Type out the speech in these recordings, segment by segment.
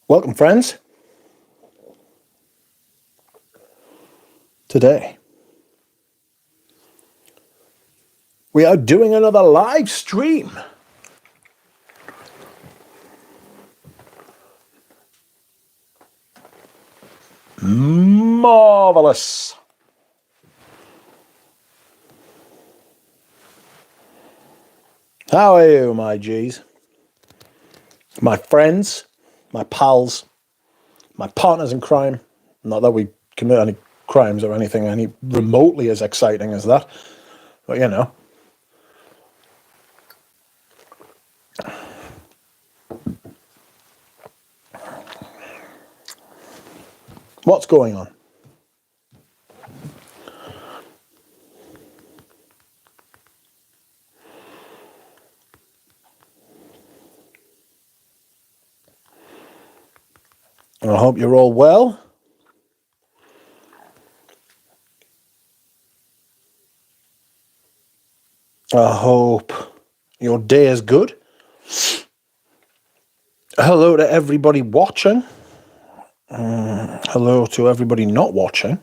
Welcome, friends. Today, we are doing another live stream. Marvelous. How are you, my G's? My friends, my pals, my partners in crime. Not that we commit any crimes or anything any remotely as exciting as that, but you know. What's going on? I hope you're all well. I hope your day is good. Hello to everybody watching. Hello to everybody not watching.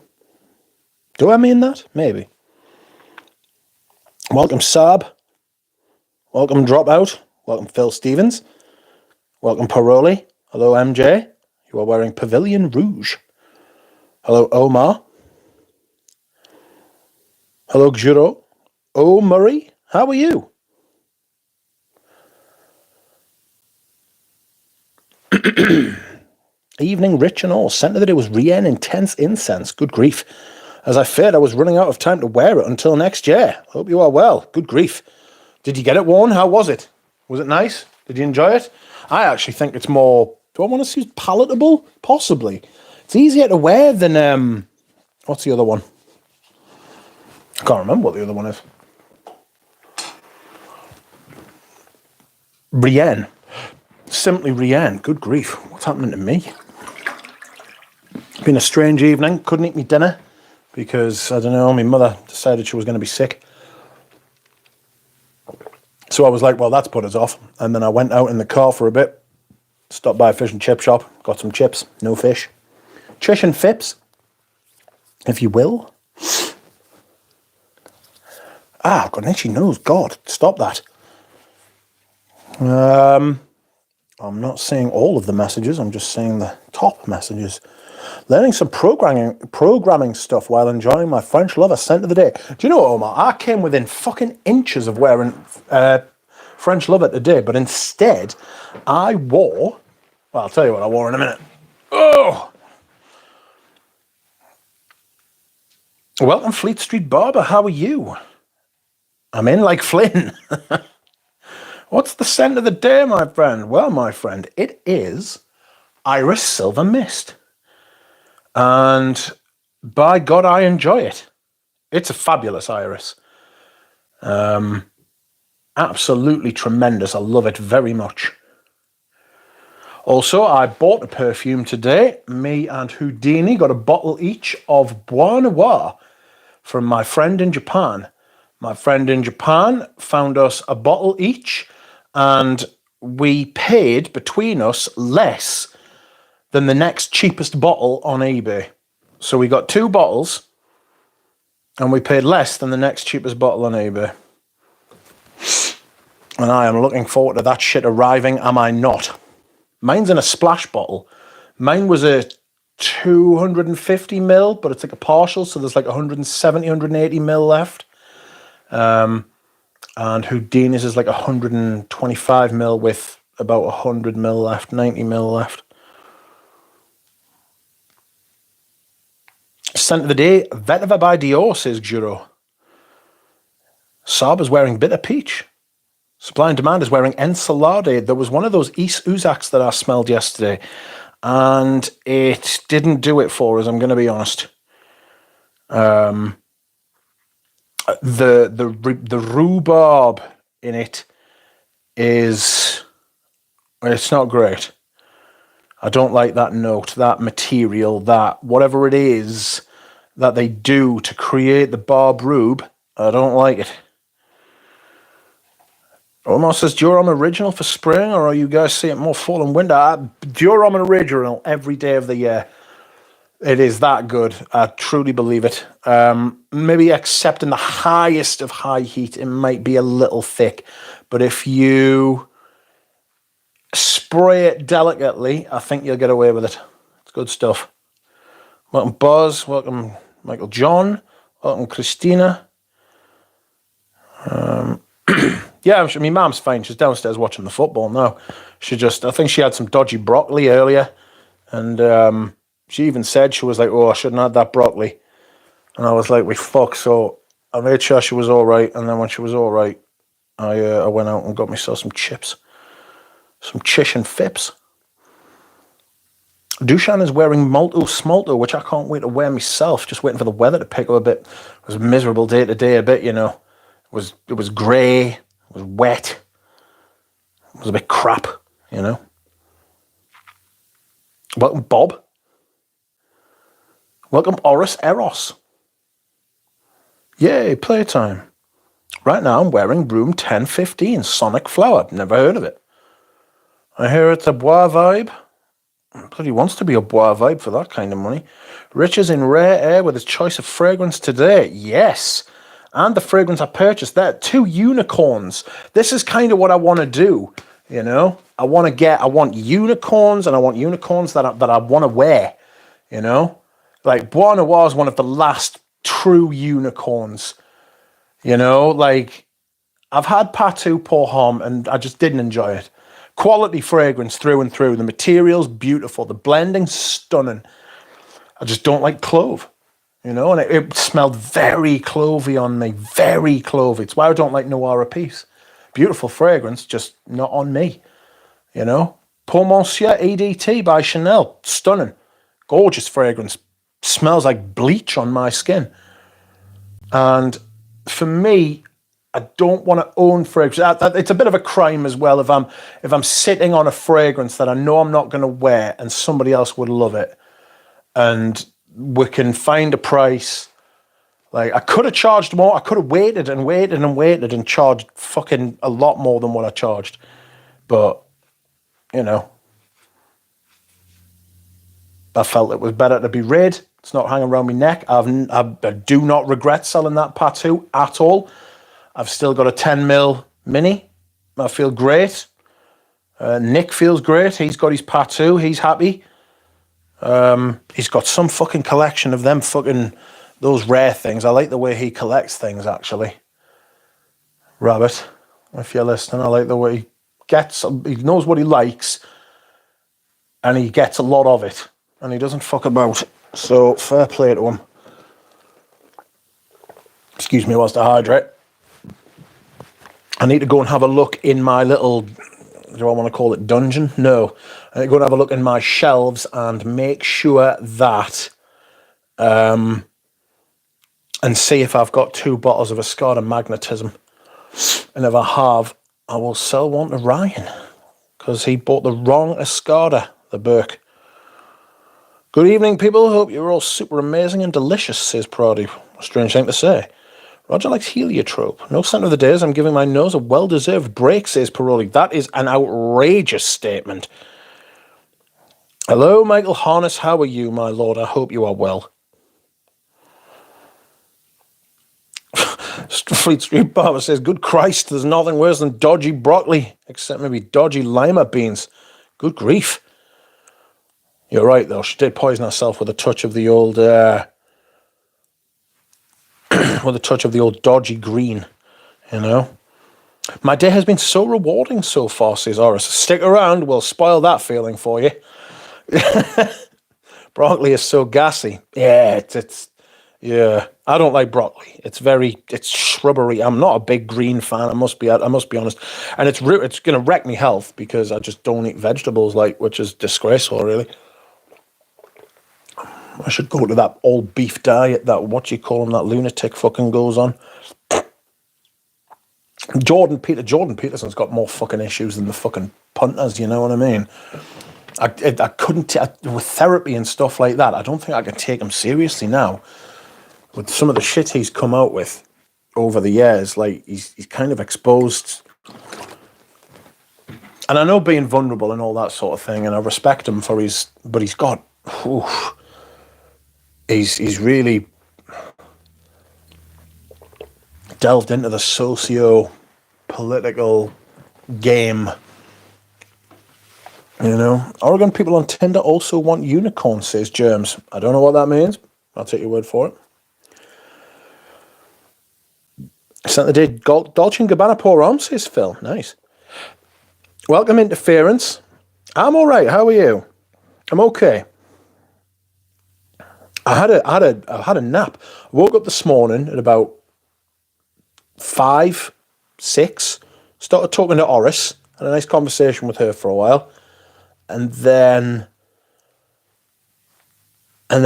Do I mean that? Maybe. Welcome, Saab. Welcome, Dropout. Welcome, Phil Stevens. Welcome, Paroli. Hello, MJ. You are wearing Pavilion Rouge. Hello, Omar. Hello, Gjuro. Oh, Murray. How are you? Evening, rich and all. Scent of the day was Rien Intense Incense. Good grief. As I feared, I was running out of time to wear it until next year. Hope you are well. Good grief. Did you get it worn? How was it? Was it nice? Did you enjoy it? I actually think it's more, do I want to say palatable? Possibly. It's easier to wear than, what's the other one? I can't remember what the other one is. Rien. Simply Rien. Good grief. What's happening to me? It's been a strange evening. Couldn't eat me dinner because, I don't know, my mother decided she was going to be sick. So I was like, well, that's put us off. And then I went out in the car for a bit, stopped by a fish and chip shop, got some chips, no fish. Chish and fips, if you will. I've got an itchy nose. God, stop that. I'm not seeing all of the messages. I'm just seeing the top messages. Learning some programming stuff while enjoying my French lover scent of the day. Do you know, Omar, I came within fucking inches of wearing French lover today, but instead I wore, well, I'll tell you what I wore in a minute. Oh! Welcome, Fleet Street Barber. How are you? I'm in like Flynn. What's the scent of the day, my friend? Well, my friend, it is Iris Silver Mist. And by God, I enjoy it. It's a fabulous iris. Absolutely tremendous. I love it very much. Also, I bought a perfume today. Me and Houdini got a bottle each of Bois Noir from my friend in Japan. My friend in Japan found us a bottle each, and we paid between us less than the next cheapest bottle on eBay. So we got 2 bottles, and we paid less than the next cheapest bottle on eBay. And I am looking forward to that shit arriving, am I not? Mine's in a splash bottle. Mine was a 250 ml, but it's like a partial, so there's like 170, 180 ml left. And Houdini's is like 125 ml with about 100 ml left, 90 ml left. Scent of the day, Vetiver by Dior, says Juro. Saab is wearing Bitter Peach. Supply and Demand is wearing Ensalade. There was one of those East Uzaks that I smelled yesterday, and it didn't do it for us, I'm going to be honest. The rhubarb in it is, it's not great. I don't like that note, that material, that whatever it is that they do to create the barb rube. I don't like it. Almost says Durham original for spring, or are you guys seeing more fall and winter? Durham original every day of the year. It is that good. I truly believe it. Maybe except in the highest of high heat, it might be a little thick. But if you spray it delicately, I think you'll get away with it. It's good stuff. Welcome, Buzz. Welcome, Michael John. Welcome, Christina. Yeah, I mean, Mom's fine. She's downstairs watching the football now. I think she had some dodgy broccoli earlier. And she even said, she was like, oh, I shouldn't have had that broccoli. And I was like, we fuck. So I made sure she was all right. And then when she was all right, I went out and got myself some chips. Some chish and fips. Dushan is wearing Molto Smolto, which I can't wait to wear myself. Just waiting for the weather to pick up a bit. It was a miserable day today a bit, you know. It was grey. It was wet. It was a bit crap, you know. Welcome, Bob. Welcome, Oris Eros. Yay, playtime. Right now I'm wearing Room 1015, Sonic Flower. Never heard of it. I hear it's a bois vibe. Bloody wants to be a bois vibe for that kind of money. Rich is in rare air with his choice of fragrance today. Yes. And the fragrance I purchased there. 2 unicorns. This is kind of what I want to do, you know. I want unicorns, and I want unicorns that I want to wear, you know. Like, Bois Noir is one of the last true unicorns, you know. Like, I've had Patou Pour Homme, and I just didn't enjoy it. Quality fragrance through and through. The material's beautiful. The blending's stunning. I just don't like clove, you know, and it smelled very clovey on me. Very clovey. It's why I don't like Noir a Piece. Beautiful fragrance, just not on me, you know. Pour Monsieur EDT by Chanel. Stunning. Gorgeous fragrance. Smells like bleach on my skin. And for me, I don't want to own fragrance. It's a bit of a crime as well if I'm sitting on a fragrance that I know I'm not going to wear and somebody else would love it, and we can find a price. Like, I could have charged more. I could have waited and charged fucking a lot more than what I charged. But, you know, I felt it was better to be red. It's not hanging around my neck. I do not regret selling that Patou at all. I've still got a 10mm mini. I feel great. Nick feels great. He's got his Patou. He's happy. He's got some fucking collection of them fucking, those rare things. I like the way he collects things, actually. Rabbit, if you're listening, I like the way he knows what he likes, and he gets a lot of it, and he doesn't fuck about. So, fair play to him. Excuse me whilst I hydrate. I need to go and have a look in my little, do I want to call it dungeon? No. I need to go and have a look in my shelves and make sure that, and see if I've got 2 bottles of Escada Magnetism. And if I have, I will sell one to Ryan, because he bought the wrong Escada, the Burke. Good evening, people. Hope you're all super amazing and delicious, says Proddy. Strange thing to say. Roger likes heliotrope. No scent of the days. I'm giving my nose a well-deserved break, says Paroli. That is an outrageous statement. Hello, Michael Harness. How are you, my lord? I hope you are well. Fleet Street Barber says, good Christ, there's nothing worse than dodgy broccoli, except maybe dodgy lima beans. Good grief. You're right, though. She did poison herself with a touch of the old... with a touch of the old dodgy green, you know. My day has been so rewarding so far, says Oris. Stick around, we'll spoil that feeling for you. Broccoli is so gassy. Yeah, yeah. I don't like broccoli. It's shrubbery. I'm not a big green fan. I must be honest. And it's going to wreck me health because I just don't eat vegetables, which is disgraceful, really. I should go to that all beef diet that that lunatic fucking goes on. Jordan Peterson's got more fucking issues than the fucking punters, you know what I mean? I couldn't, with therapy and stuff like that, I don't think I can take him seriously now. With some of the shit he's come out with over the years, like, he's kind of exposed And I know being vulnerable and all that sort of thing, and I respect him for his, but he's got, oof, he's really delved into the socio-political game. You know, Oregon people on Tinder also want unicorns, says Germs. I don't know what that means. I'll take your word for it. Sent the day Dolce & Gabbana pour on, says Phil. Nice. Welcome, Interference. I'm all right. How are you? I'm okay. I had a nap. I woke up this morning at about 5, 6. Started talking to Oris. Had a nice conversation with her for a while. And then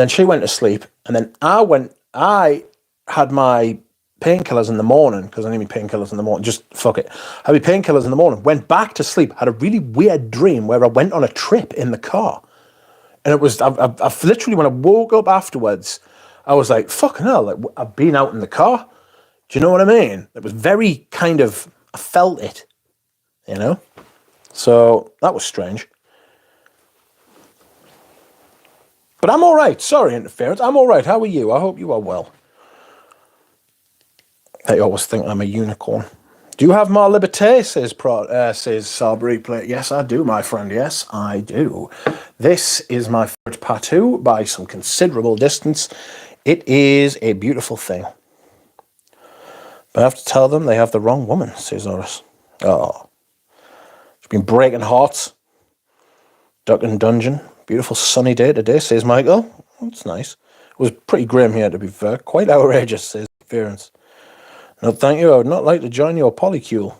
she went to sleep. And then I had my painkillers in the morning, because I need my painkillers in the morning. Just fuck it. I had my painkillers in the morning. Went back to sleep. Had a really weird dream where I went on a trip in the car. And it was, I've literally, when I woke up afterwards, I was like, fucking hell, like, I've been out in the car. Do you know what I mean? It was very kind of, I felt it, you know? So that was strange. But I'm all right. Sorry, Interference. I'm all right. How are you? I hope you are well. They always think I'm a unicorn. Do you have more liberté, says Sarbury Plate. Yes, I do, my friend. Yes, I do. This is my favorite Patou by some considerable distance. It is a beautiful thing. But I have to tell them they have the wrong woman, says Horace. Oh. She's been breaking hearts. Duck and Dungeon. Beautiful sunny day today, says Michael. That's nice. It was pretty grim here, to be fair. Quite outrageous, says Interference. No, thank you. I would not like to join your polycule.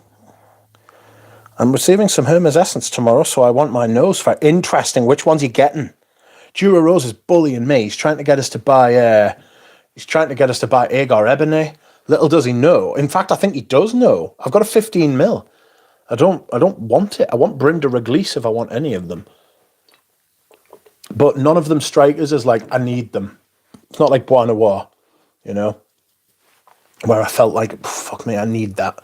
I'm receiving some Hermes Essence tomorrow, so I want my nose for interesting. Which one's he getting? Dura Rose is bullying me. He's trying to get us to buy. Agar Ebony. Little does he know. In fact, I think he does know. I've got a 15 ml. I don't want it. I want Brenda Reglisse if I want any of them. But none of them strike us as like I need them. It's not like Bois Noir, you know, where I felt like, fuck me, I need that.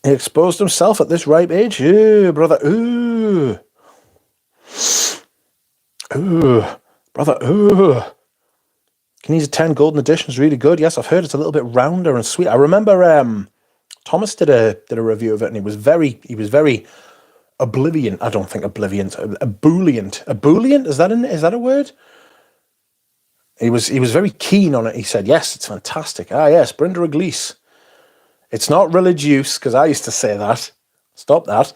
He exposed himself at this ripe age. Ooh, brother, ooh. Ooh, brother, ooh. Kenisa 10 Golden Edition is really good. Yes, I've heard it's a little bit rounder and sweet. I remember Thomas did a review of it, and he was very oblivion. I don't think oblivion. Ebullient. Ebullient? Is that a word? He was very keen on it. He said, yes, it's fantastic. Ah, yes, Brenda Reglisse. It's not religious, because I used to say that. Stop that.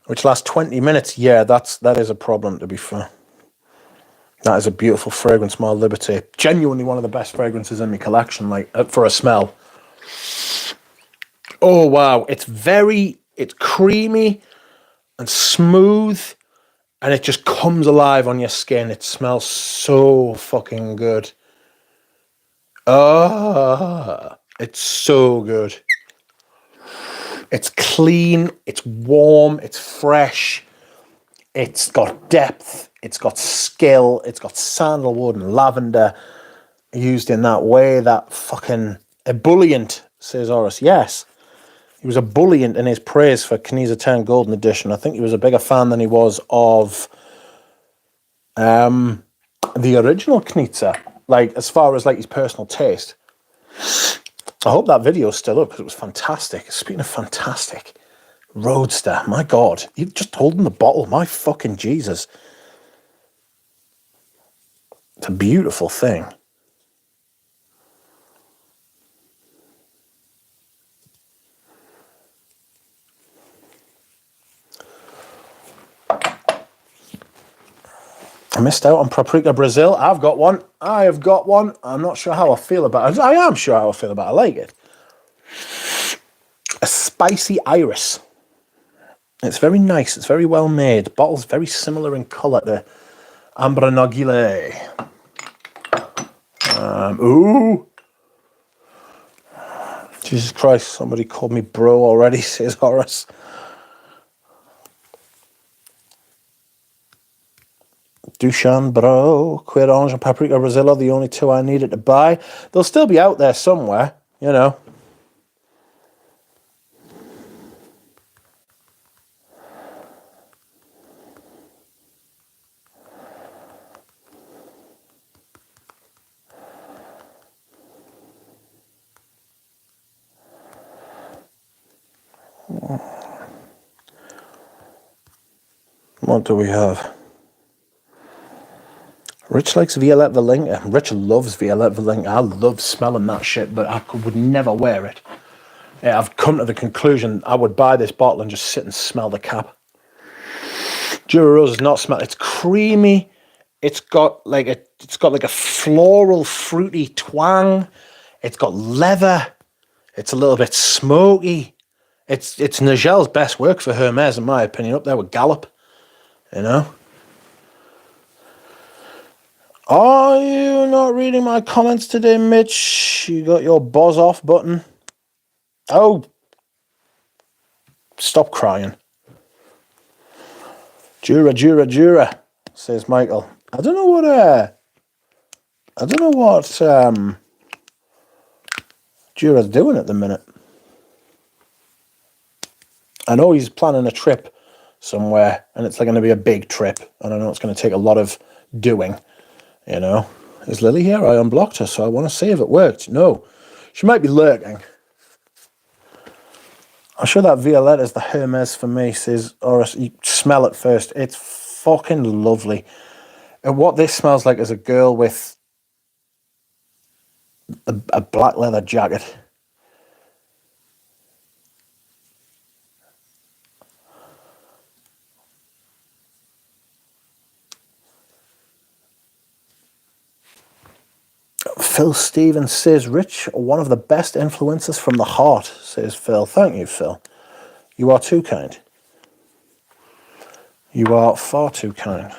Which lasts 20 minutes. Yeah, that is a problem, to be fair. That is a beautiful fragrance, My Liberty. Genuinely one of the best fragrances in my collection, like, for a smell. Oh, wow. It's creamy and smooth, and it just comes alive on your skin. It smells so fucking good. It's so good. It's clean, it's warm, it's fresh, it's got depth, it's got skill, it's got sandalwood and lavender used in that way. That fucking ebullient, says Horace. Yes, he was ebullient in his praise for Kenisa 10 Golden Edition. I think he was a bigger fan than he was of the original Knitzer, like, as far as like his personal taste. I hope that video's still up, because it was fantastic. Speaking of fantastic, Roadster, my God, you just holding the bottle, my fucking Jesus. It's a beautiful thing. I missed out on Paprika Brazil. I've got one. I have got one. I'm not sure how I feel about it. I am sure how I feel about it. I like it. A spicy iris. It's very nice. It's very well made. The bottle's very similar in colour to Ambre Narguilé. Ooh. Jesus Christ, somebody called me bro already, says Horace. Dushan, Bro, Quid Orange and Paprika Brazil are the only two I needed to buy. They'll still be out there somewhere, you know. What do we have? Rich likes Violette Valenca. Rich loves Violette Valenca. I love smelling that shit, but I would never wear it. Yeah, I've come to the conclusion I would buy this bottle and just sit and smell the cap. Jura Rose is not smell. It's creamy. It's got like a floral, fruity twang. It's got leather. It's a little bit smoky. It's Nigel's best work for Hermes, in my opinion, up there with Gallop. You know? Are you not reading my comments today, Mitch? You got your buzz off button. Oh. Stop crying. Jura, says Michael. I don't know what Jura's doing at the minute. I know he's planning a trip somewhere, and it's like going to be a big trip, and I know it's going to take a lot of doing, you know. Is Lily here? I unblocked her, so I want to see if it worked. No, she might be lurking. I'm sure that Violette is the Hermes for me, says Oris. You smell it first. It's fucking lovely. And what this smells like is a girl with a black leather jacket. Phil Stevens says, Rich, one of the best influences from the heart, says Phil. Thank you, Phil. You are too kind. You are far too kind.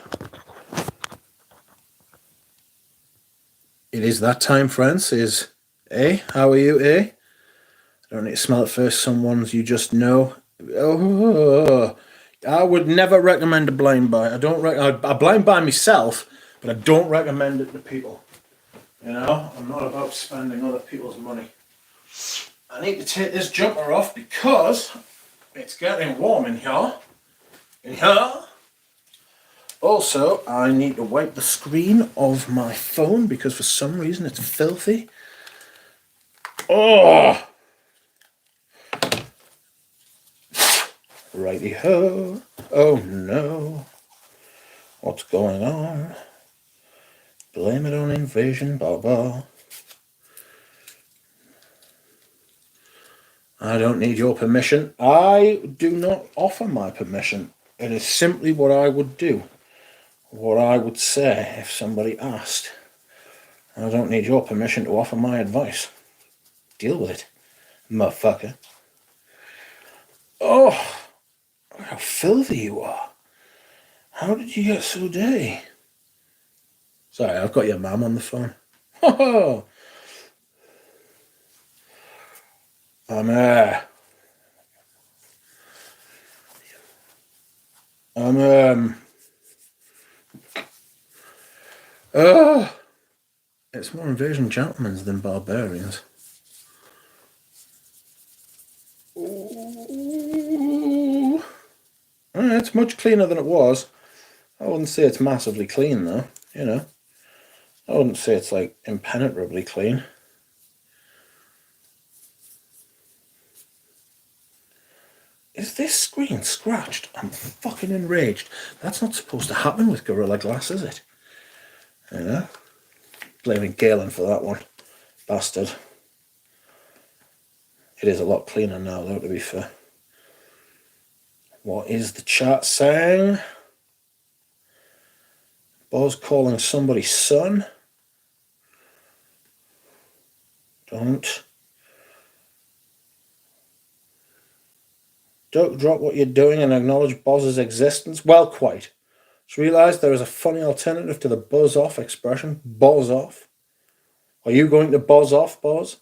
It is that time, friends, says A. How are you, A? I don't need to smell it first. Someone's you just know. Oh, I would never recommend a blind buy. I blind buy myself, but I don't recommend it to people. You know, I'm not about spending other people's money. I need to take this jumper off because it's getting warm in here. Also, I need to wipe the screen of my phone because for some reason it's filthy. Oh! Righty-ho. Oh no. What's going on? Blame it on invasion, Baba. I don't need your permission. I do not offer my permission. It is simply what I would do. What I would say if somebody asked. I don't need your permission to offer my advice. Deal with it, motherfucker. Oh, how filthy you are. How did you get so dirty? Sorry, I've got your mum on the phone. Oh, it's more invasion gentlemen than barbarians. Ooh. It's much cleaner than it was. I wouldn't say it's massively clean though, you know. I wouldn't say it's like impenetrably clean. Is this screen scratched? I'm fucking enraged. That's not supposed to happen with Gorilla Glass, is it? You know? Blaming Galen for that one. Bastard. It is a lot cleaner now though, to be fair. What is the chat saying? Boz calling somebody son. Don't drop what you're doing and acknowledge Boz's existence. Well, quite. Just realise there is a funny alternative to the buzz off expression. Buzz off. Are you going to buzz off, Boz?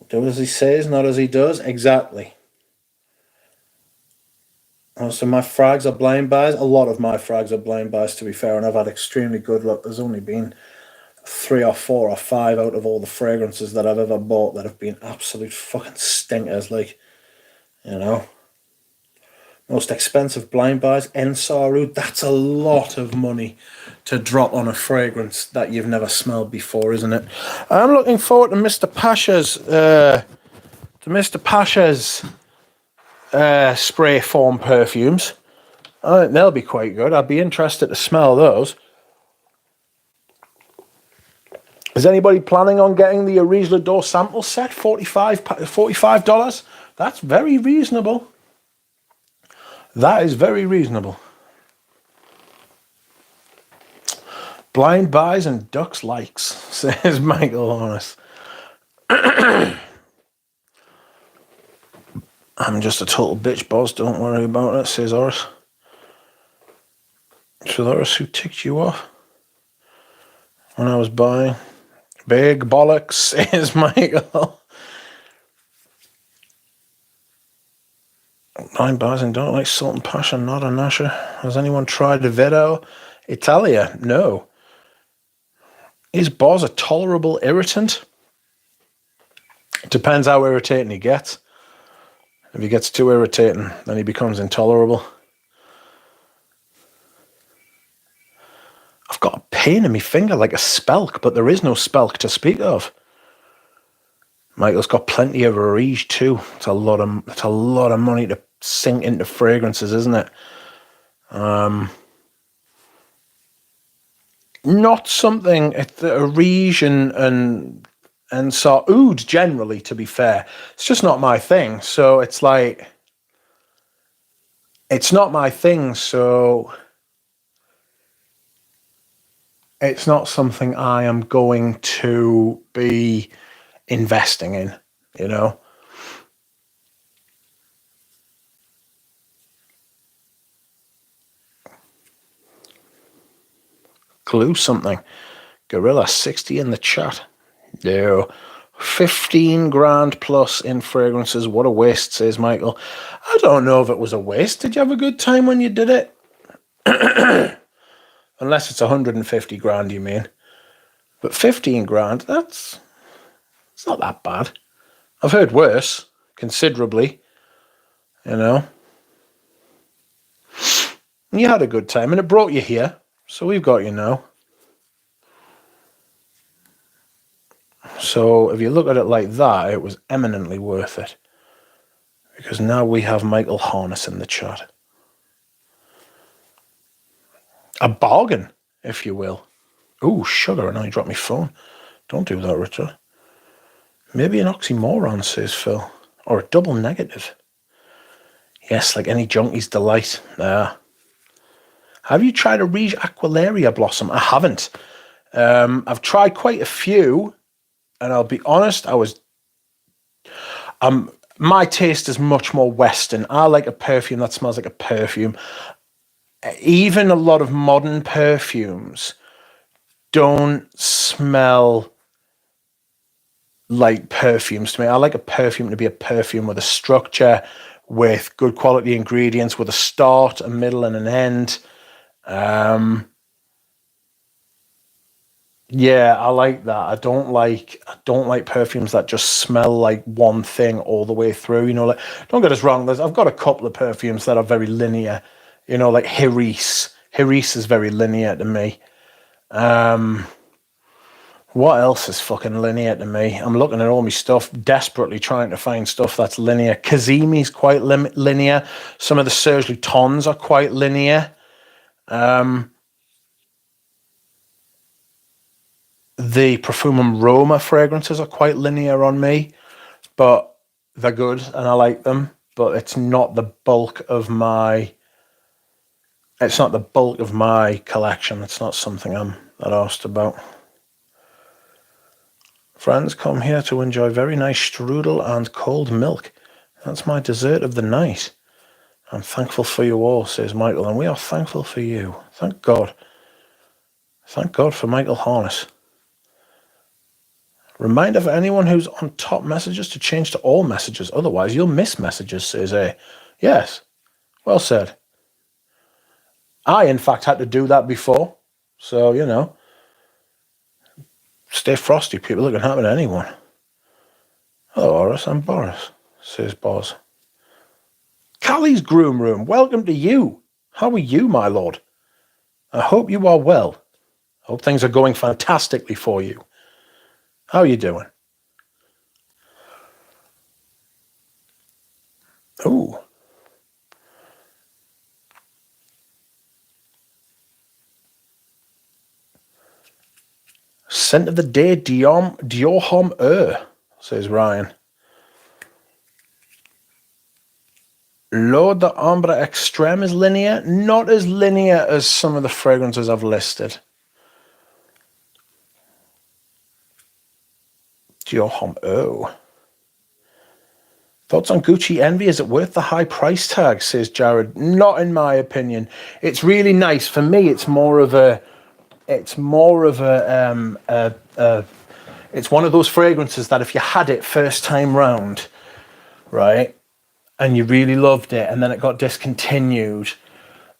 Do as he says, not as he does. Exactly. So my frags are blind buys. A lot of my frags are blind buys, to be fair, and I've had extremely good luck. There's only been 3 or 4 or 5 out of all the fragrances that I've ever bought that have been absolute fucking stinkers, like, you know. Most expensive blind buys, Ensaru. That's a lot of money to drop on a fragrance that you've never smelled before, isn't it? I'm looking forward to Mr. Pasha's spray form perfumes. I think they'll be quite good. I'd be interested to smell those. Is anybody planning on getting the Arise L'Adore sample set? $45? That's very reasonable. That is very reasonable. Blind buys and ducks likes, says Michael Honest. I'm just a total bitch, boss. Don't worry about it, says Horace. So Horace, who ticked you off when I was buying? Big bollocks, says Michael. Blind buys and don't like Salt and Passion, not a Nasher. Has anyone tried the Vero Italia? No. Is Boz a tolerable irritant? It depends how irritating he gets. If he gets too irritating, then he becomes intolerable. I've got a pain in my finger like a spelk, but there is no spelk to speak of. Michael's got plenty of Arise too. It's a lot of money to sink into fragrances, isn't it? Not something Arise and so oud generally, to be fair. It's just not my thing. So it's like, it's not my thing. So it's not something I am going to be investing in, you know. Glue something. Gorilla 60 in the chat. No. 15 grand plus in fragrances. What a waste, says Michael. I don't know if it was a waste. Did you have a good time when you did it? Unless it's 150 grand, you mean. But 15 grand, it's not that bad. I've heard worse, considerably, you know. And you had a good time, and it brought you here. So we've got you now. So if you look at it like that, it was eminently worth it. Because now we have Michael Harness in the chat. A bargain, if you will. Ooh, sugar, and I dropped my phone. Don't do that, Richard. Maybe an oxymoron, says Phil. Or a double negative. Yes, like any junkie's delight. Have you tried a Arise Aqualaria Blossom? I haven't. I've tried quite a few, and I'll be honest, my taste is much more Western. I like a perfume that smells like a perfume. Even a lot of modern perfumes don't smell like perfumes to me. I like a perfume to be a perfume with a structure, with good quality ingredients, with a start, a middle, and an end. Yeah, I like that. I don't like perfumes that just smell like one thing all the way through. You know, like, don't get us wrong. I've got a couple of perfumes that are very linear. You know, like Hiris. Hiris is very linear to me. What else is fucking linear to me? I'm looking at all my stuff, desperately trying to find stuff that's linear. Kazimi's quite linear. Some of the Serge Lutens are quite linear. The Perfumum Roma fragrances are quite linear on me, but they're good and I like them. But it's not the bulk of my. It's not the bulk of my collection. It's not something I'm that asked about. Friends come here to enjoy very nice strudel and cold milk. That's my dessert of the night. I'm thankful for you all, says Michael, and we are thankful for you. Thank God. Thank God for Michael Harness. Reminder for anyone who's on top messages to change to all messages. Otherwise, you'll miss messages, says A. Yes. Well said. I, in fact, had to do that before. So, you know. Stay frosty, people. It can happen to anyone. Hello, Horace. I'm Boris, says Boz. Callie's Groom Room. Welcome to you. How are you, my lord? I hope you are well. I hope things are going fantastically for you. How are you doing? Ooh. Scent of the day, Dior Homme Eau, says Ryan. L'Eau d'Ambre Extreme is linear. Not as linear as some of the fragrances I've listed. Dior Homme Eau. Thoughts on Gucci Envy? Is it worth the high price tag? Says Jared. Not in my opinion. It's really nice. For me, it's more of a. It's one of those fragrances that if you had it first time round, right, and you really loved it, and then it got discontinued,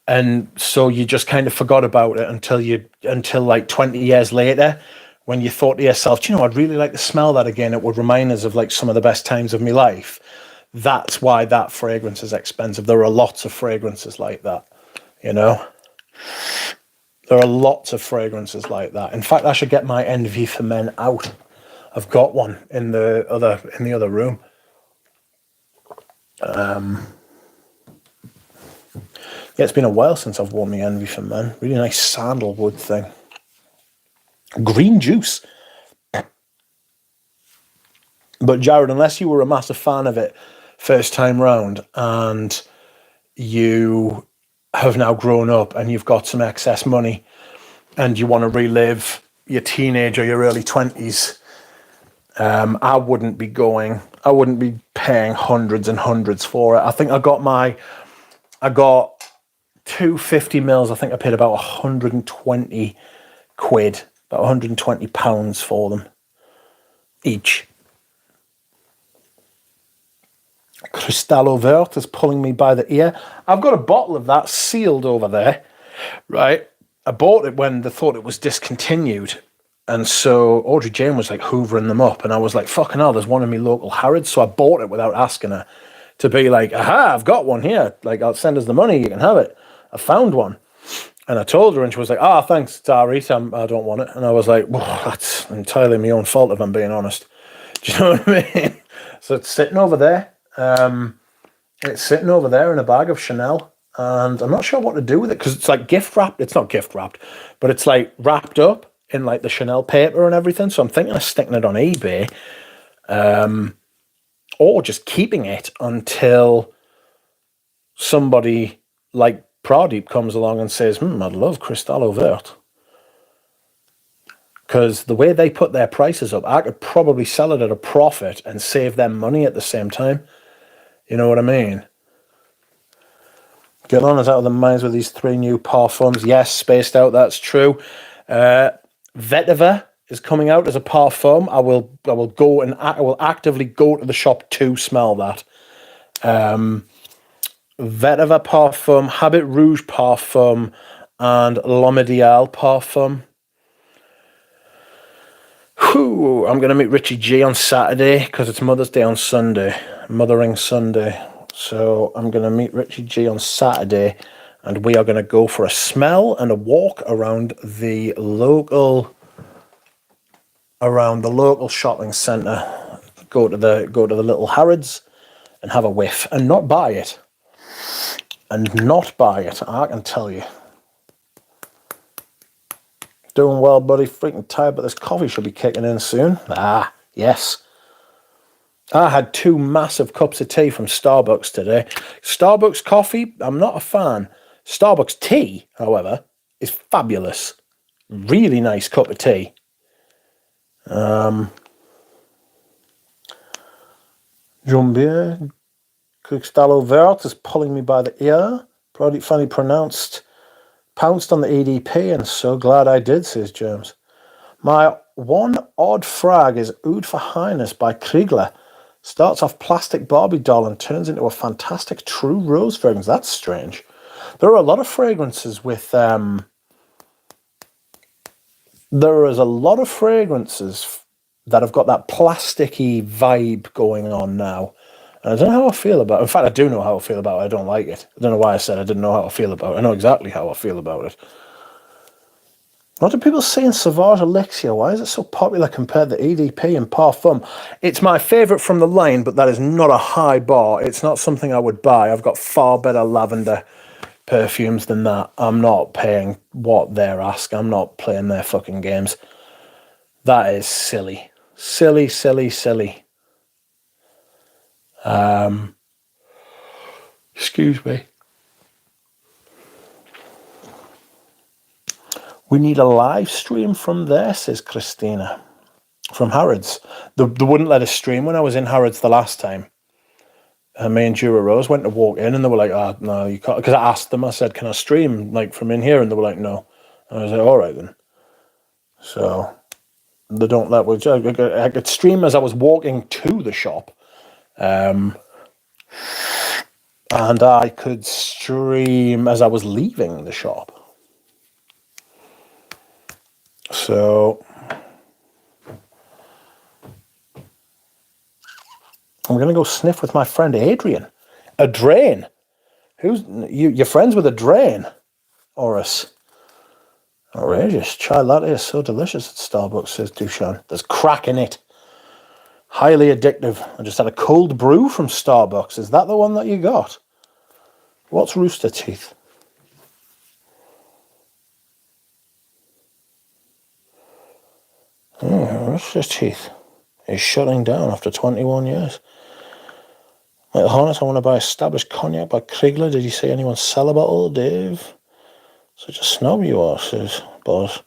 and so you just kind of forgot about it until like 20 years later, when you thought to yourself, do you know, I'd really like to smell that again. It would remind us of like some of the best times of my life. That's why that fragrance is expensive. There are lots of fragrances like that, you know. There are lots of fragrances like that. In fact, I should get my Envy for Men out. I've got one in the other room. Yeah, it's been a while since I've worn my Envy for Men. Really nice sandalwood thing. Green juice. But Jared, unless you were a massive fan of it first time round and you have now grown up and you've got some excess money and you want to relive your teenage or your early 20s, I wouldn't be paying hundreds and hundreds for it. I think I got 250 mils. I think I paid about 120 quid, about 120 pounds for them each. Cristallo Vert is pulling me by the ear. I've got a bottle of that sealed over there, right? I bought it when they thought it was discontinued. And so Audrey Jane was like hoovering them up. And I was like, fucking hell, there's one in my local Harrods. So I bought it without asking her to be like, aha, I've got one here. Like, I'll send us the money, you can have it. I found one. And I told her and she was like, thanks, it's alright, I don't want it. And I was like, well, that's entirely my own fault if I'm being honest. Do you know what I mean? So it's sitting over there. It's sitting over there in a bag of Chanel, and I'm not sure what to do with it because it's like gift wrapped. It's not gift wrapped, but it's like wrapped up in like the Chanel paper and everything. So I'm thinking of sticking it on eBay, or just keeping it until somebody like Pradeep comes along and says, I'd love Cristallo Vert. Because the way they put their prices up, I could probably sell it at a profit and save them money at the same time. You know what I mean? Guerlain is out of the minds with these 3 new parfums. Yes, spaced out, that's true. Vetiver is coming out as a parfum. I will actively go to the shop to smell that. Vetiver parfum, Habit Rouge parfum, and L'Homme Ideal parfum. Whew, I'm going to meet Richie G on Saturday because it's Mother's Day on Sunday. Mothering Sunday. So I'm going to meet Richie G on Saturday and we are going to go for a smell and a walk around the local shopping centre. Go to the little Harrods and have a whiff and not buy it. I can tell you. Doing well, buddy. Freaking tired, but this coffee should be kicking in soon. Yes. I had 2 massive cups of tea from Starbucks today. Starbucks coffee, I'm not a fan. Starbucks tea, however, is fabulous. Really nice cup of tea. Jumbier, Cristallo Vert is pulling me by the ear. Probably funny pounced on the EDP, and so glad I did, says James. My one odd frag is Oud for Highness by Kriegler. Starts off plastic Barbie doll and turns into a fantastic true rose fragrance. That's strange. There are a lot of fragrances with there is a lot of fragrances that have got that plasticky vibe going on now. And I don't know how I feel about it. In fact, I do know how I feel about it. I don't like it. I don't know why I said I didn't know how I feel about it. I know exactly how I feel about it. What do people say in Sauvage Elixir? Why is it so popular compared to EDP and Parfum? It's my favourite from the line, but that is not a high bar. It's not something I would buy. I've got far better lavender perfumes than that. I'm not paying what they're asking. I'm not playing their fucking games. That is silly. Silly, silly, silly. Excuse me. We need a live stream from there, says Christina. From Harrods. They wouldn't let us stream when I was in Harrods the last time. Me and Jura Rose went to walk in and they were like, oh, no, you can't. Because I asked them, I said, can I stream like from in here? And they were like, no. And I was like, all right then. So they don't let me. I could stream as I was walking to the shop. And I could stream as I was leaving the shop. So I'm going to go sniff with my friend Adrian. A drain? Who's you're friends with a drain? Oris. Outrageous. Chai latte is so delicious at Starbucks, says Dushan. There's crack in it. Highly addictive. I just had a cold brew from Starbucks. Is that the one that you got? What's Rooster Teeth? Rooster Teeth is shutting down after 21 years. Little Hornets, I want to buy established cognac by Kriegler. Did you see anyone sell a bottle, Dave? Such a snob you are, says Boz.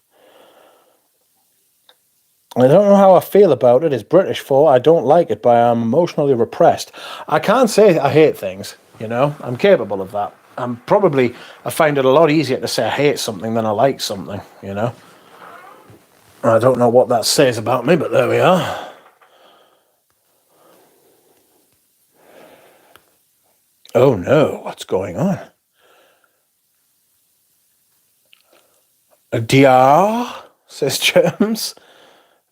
I don't know how I feel about it. It's British for. I don't like it, but I'm emotionally repressed. I can't say I hate things, you know. I'm capable of that. I find it a lot easier to say I hate something than I like something, you know. I don't know what that says about me, but there we are. Oh no, what's going on? A DR, says Germs.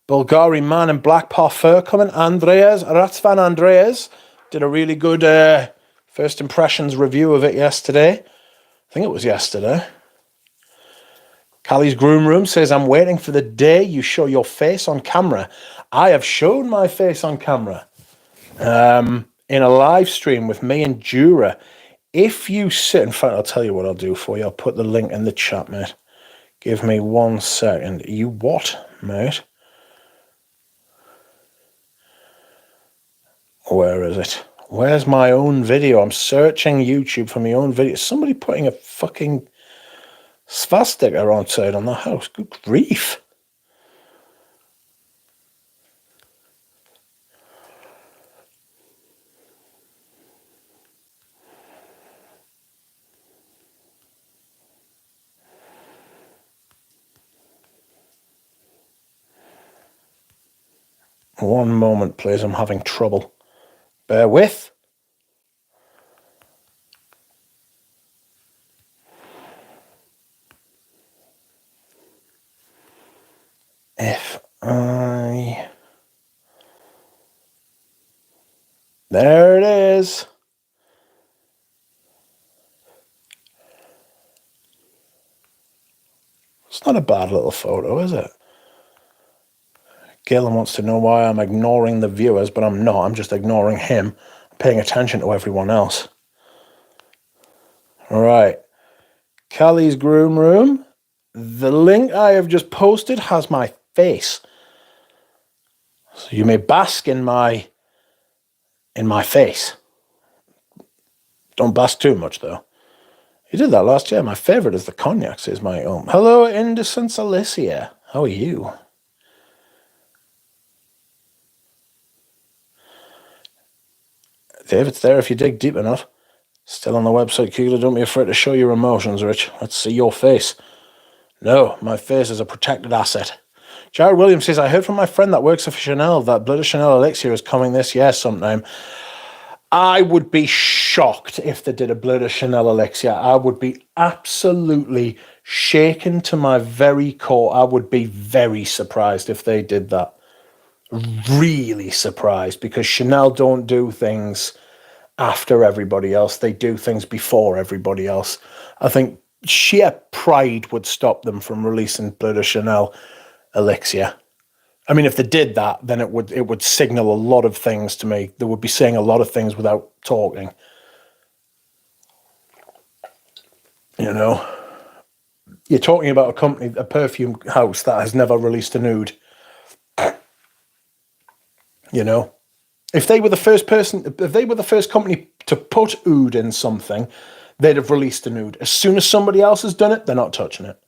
Bulgari man in black parfum coming. Andreas, Ratzvan Andreas did a really good first impressions review of it yesterday. I think it was yesterday. Callie's Groom Room says, I'm waiting for the day you show your face on camera. I have shown my face on camera in a live stream with me and Jura. If you sit, in fact, I'll tell you what I'll do for you. I'll put the link in the chat, mate. Give me 1 second. You what, mate? Where is it? Where's my own video? I'm searching YouTube for my own video. Somebody putting a fucking swastika outside on the house. Good grief. One moment, please. I'm having trouble. Bear with. There it is. It's not a bad little photo, is it? Galen wants to know why I'm ignoring the viewers, but I'm not. I'm just ignoring him. I'm paying attention to everyone else. All right. Callie's Groom Room. The link I have just posted has my face. So you may bask in my face. Don't bask too much, though. You did that last year. My favourite is the cognac, says my own. Hello, Indecent Alicia. How are you? Dave, it's there if you dig deep enough. Still on the website, Kugler. Don't be afraid to show your emotions, Rich. Let's see your face. No, my face is a protected asset. Jared Williams says, I heard from my friend that works for Chanel that Blood of Chanel Elixir is coming this year sometime. I would be shocked if they did a Blood of Chanel Elixir. I would be absolutely shaken to my very core. I would be very surprised if they did that. Really surprised, because Chanel don't do things after everybody else. They do things before everybody else. I think sheer pride would stop them from releasing Blood of Chanel Elixir. I mean, if they did that, then it would signal a lot of things to me. They would be saying a lot of things without talking. You know? You're talking about a company, a perfume house that has never released a nude. you know. If they were the first company to put oud in something, they'd have released an oud. As soon as somebody else has done it, they're not touching it.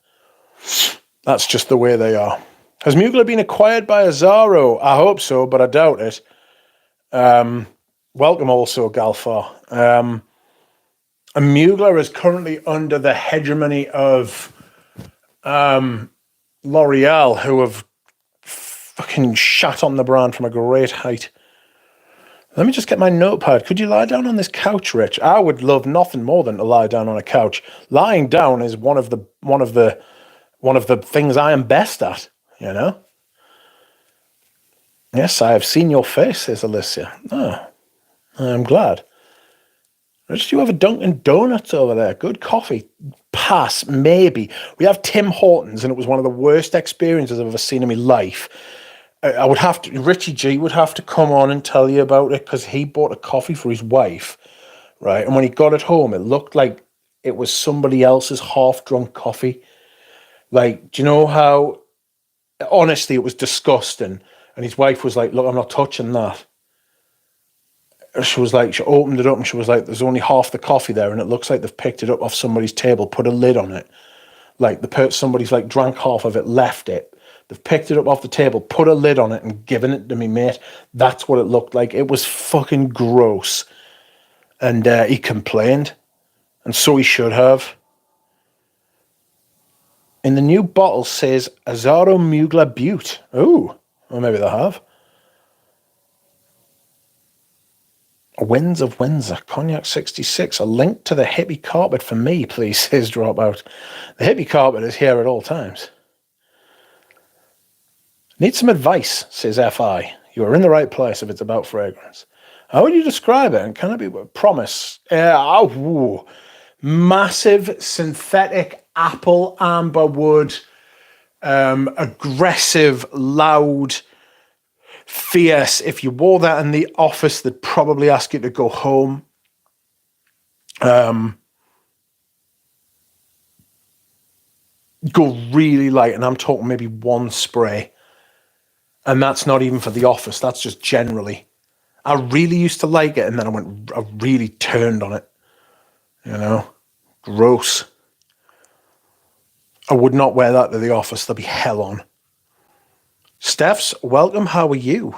That's just the way they are. Has Mugler been acquired by Azaro? I hope so, but I doubt it. Welcome also, Galfar. And Mugler is currently under the hegemony of L'Oreal, who have fucking shat on the brand from a great height. Let me just get my notepad. Could you lie down on this couch, Rich? I would love nothing more than to lie down on a couch. Lying down is one of the things I am best at, you know? Yes, I have seen your face, says Alicia. Oh, I'm glad. Rich, do you have a Dunkin' Donuts over there? Good coffee. Pass, maybe. We have Tim Hortons, and it was one of the worst experiences I've ever seen in my life. I would have to, Richie G would have to come on and tell you about it, because he bought a coffee for his wife, right? And when he got it home, it looked like it was somebody else's half-drunk coffee. Like, do you know how, honestly, it was disgusting. And his wife was like, look, I'm not touching that. She was like, she opened it up and she was like, there's only half the coffee there and it looks like they've picked it up off somebody's table, put a lid on it. Like somebody's like drank half of it, left it. They've picked it up off the table, put a lid on it and given it to me, mate. That's what it looked like. It was fucking gross. And he complained. And so he should have. In the new bottle says Azaro Mugler Butte. Oh, well, maybe they have. Winds of Windsor, Cognac 66. A link to the hippie carpet for me, please, says Dropout. The hippie carpet is here at all times. Need some advice, says FI. You are in the right place if it's about fragrance. How would you describe it? And can it be promise? Massive synthetic apple amber wood, aggressive, loud, fierce. If you wore that in the office, they'd probably ask you to go home. Go really light, and I'm talking maybe one spray. And that's not even for the office. That's just generally. I really used to like it, and then I really turned on it. You know? Gross. I would not wear that to the office. There'd be hell on. Steph's, welcome. How are you?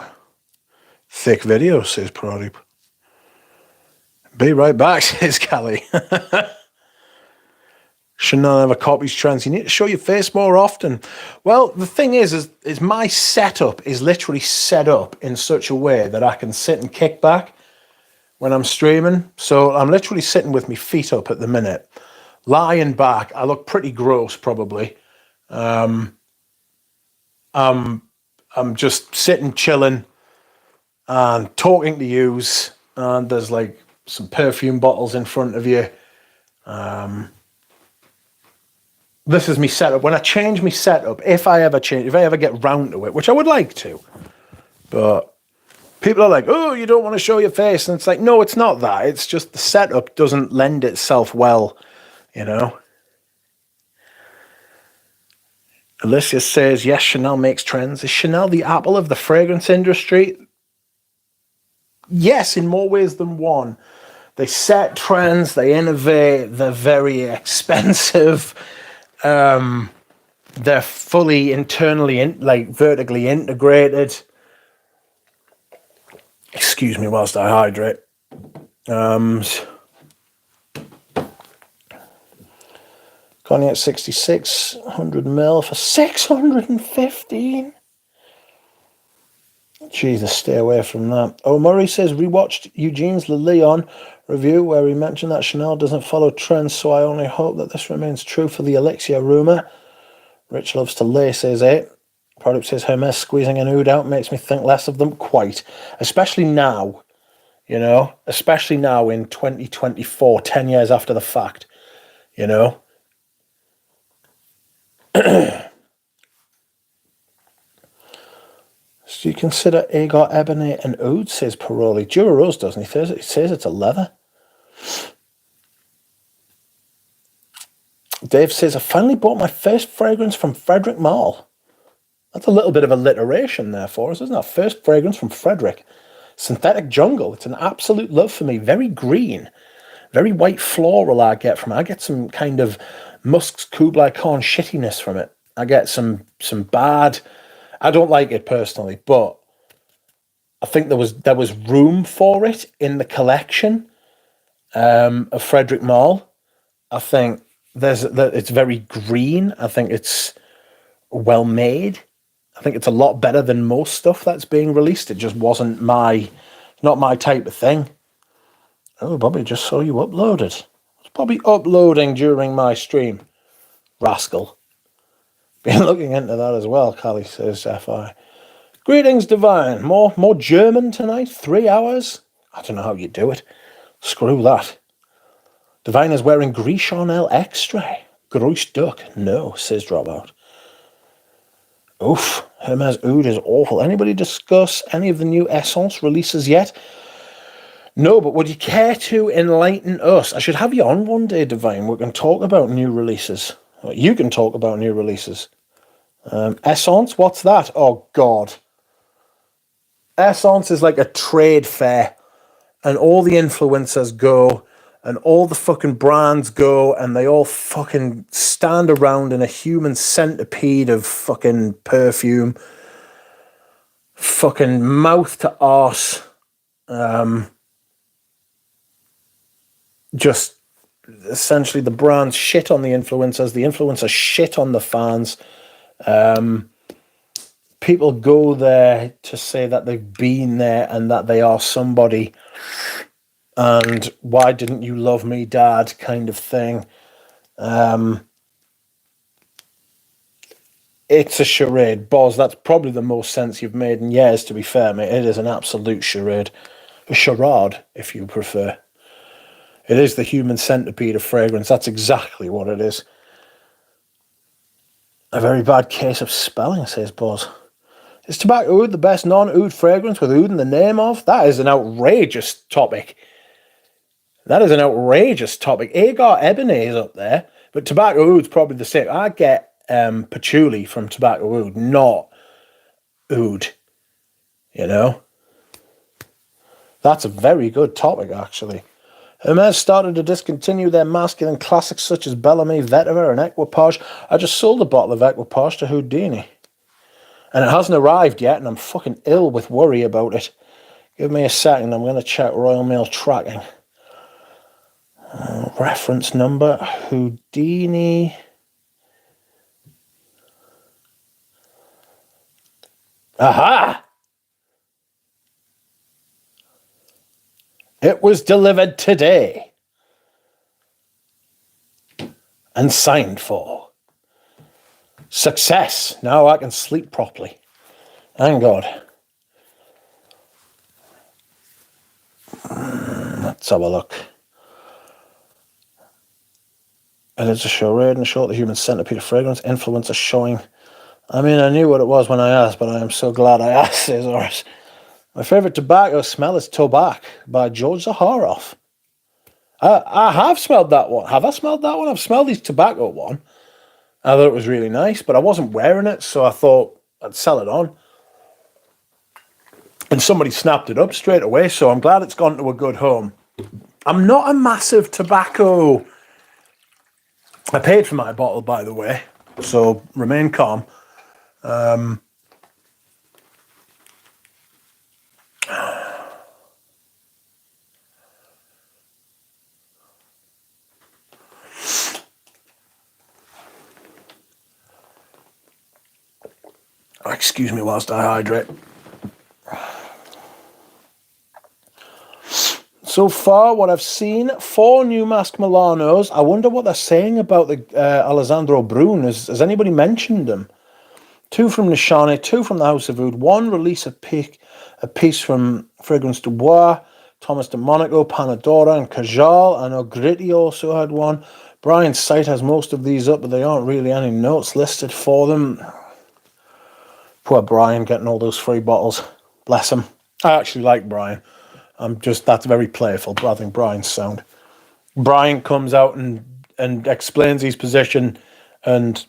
Thick video, says Pradeep. Be right back, says Callie. Chanel never copies trends. You need to show your face more often. Well, the thing is my setup is literally set up in such a way that I can sit and kick back when I'm streaming. So I'm literally sitting with my feet up at the minute, lying back. I look pretty gross, probably. I'm just sitting, chilling, and talking to yous. And there's like some perfume bottles in front of you. This is me setup. When I change my setup, if I ever get round to it, which I would like to, but people are like, oh, you don't want to show your face. And it's like, no, it's not that. It's just the setup doesn't lend itself well, you know. Alicia says, yes, Chanel makes trends. Is Chanel the Apple of the fragrance industry? Yes, in more ways than one. They set trends, they innovate, they're very expensive. They're fully internally, vertically integrated. Excuse me whilst I hydrate. Cognac 66, 100ml for 615. Jesus, stay away from that. Oh, Murray says, rewatched Eugene's Le Leon review where he mentioned that Chanel doesn't follow trends, so I only hope that this remains true for the Elixir rumour. Rich loves to lay, says 8. Product says Hermes squeezing an oud out makes me think less of them. Quite. Especially now, you know, especially now in 2024, 10 years after the fact, you know. So you consider Agar Ebony an oud, says Paroli. Dura Rose doesn't. He says it's a leather. Dave says, I finally bought my first fragrance from Frederick Mall. That's a little bit of alliteration there for us, isn't it? First fragrance from Frederick. Synthetic Jungle. It's an absolute love for me. Very green. Very white floral I get from it. I get some kind of Musk's Kublai Khan shittiness from it. I get some bad... I don't like it personally, but I think there was room for it in the collection of Frederick Malle. I think it's very green. I think it's well made. I think it's a lot better than most stuff that's being released. It just wasn't not my type of thing. Oh, Bobby, just saw you uploaded. It's probably uploading during my stream. Rascal. Been looking into that as well, Callie says FI. Greetings, Divine. More German tonight? 3 hours? I don't know how you do it. Screw that. Divine is wearing Gris Chanel Extra. Grush Duck. No, says Dropout. Oof. Hermes Oud is awful. Anybody discuss any of the new Essence releases yet? No, but would you care to enlighten us? I should have you on one day, Divine. We can talk about new releases. You can talk about new releases. Essence, what's that? Oh, God. Essence is like a trade fair. And all the influencers go, and all the fucking brands go, and they all fucking stand around in a human centipede of fucking perfume. Fucking mouth to arse. Just essentially the brands shit on the influencers shit on the fans. People go there to say that they've been there and that they are somebody, and why didn't you love me, Dad, kind of thing. It's a charade. Boz, that's probably the most sense you've made in years, to be fair, mate. It is an absolute charade. A charade, if you prefer. It is the human centipede of fragrance. That's exactly what it is. A very bad case of spelling, says Buzz. Is Tobacco Oud the best non-oud fragrance with oud in the name of? That is an outrageous topic. That is an outrageous topic. Agar Ebony is up there, but Tobacco Oud's probably the same. I get patchouli from Tobacco Oud, not oud. You know? That's a very good topic, actually. Hermes started to discontinue their masculine classics such as Bellamy, Vetiver, and Equipage. I just sold a bottle of Equipage to Houdini. And it hasn't arrived yet, and I'm fucking ill with worry about it. Give me a second, I'm going to check Royal Mail tracking. Reference number, Houdini. Aha! It was delivered today. And signed for. Success. Now I can sleep properly. Thank God. Let's have a look. It is a charade and short the human centipede of fragrance. Influencer showing. I mean, I knew what it was when I asked, but I am so glad I asked, says Horace. My favourite tobacco smell is Tobac by George Zaharoff. I have smelled that one. Have I smelled that one? I've smelled his tobacco one. I thought it was really nice, but I wasn't wearing it, so I thought I'd sell it on. And somebody snapped it up straight away, so I'm glad it's gone to a good home. I'm not a massive tobacco. I paid for my bottle, by the way, so remain calm. Excuse me whilst I hydrate. So far, what I've seen, 4 new Mask Milanos. I wonder what they're saying about the Alessandro Brun. Has anybody mentioned them? 2 from Nishane, 2 from the House of Oud, 1 release a piece from Fragrance du Bois, Thomas de Monaco, Panadora, and Cajal. I know Gritty also had 1. Brian's site has most of these up, but there aren't really any notes listed for them. Poor Brian getting all those free bottles. Bless him. I actually like Brian. That's very playful, but I think Brian's sound. Brian comes out and explains his position, and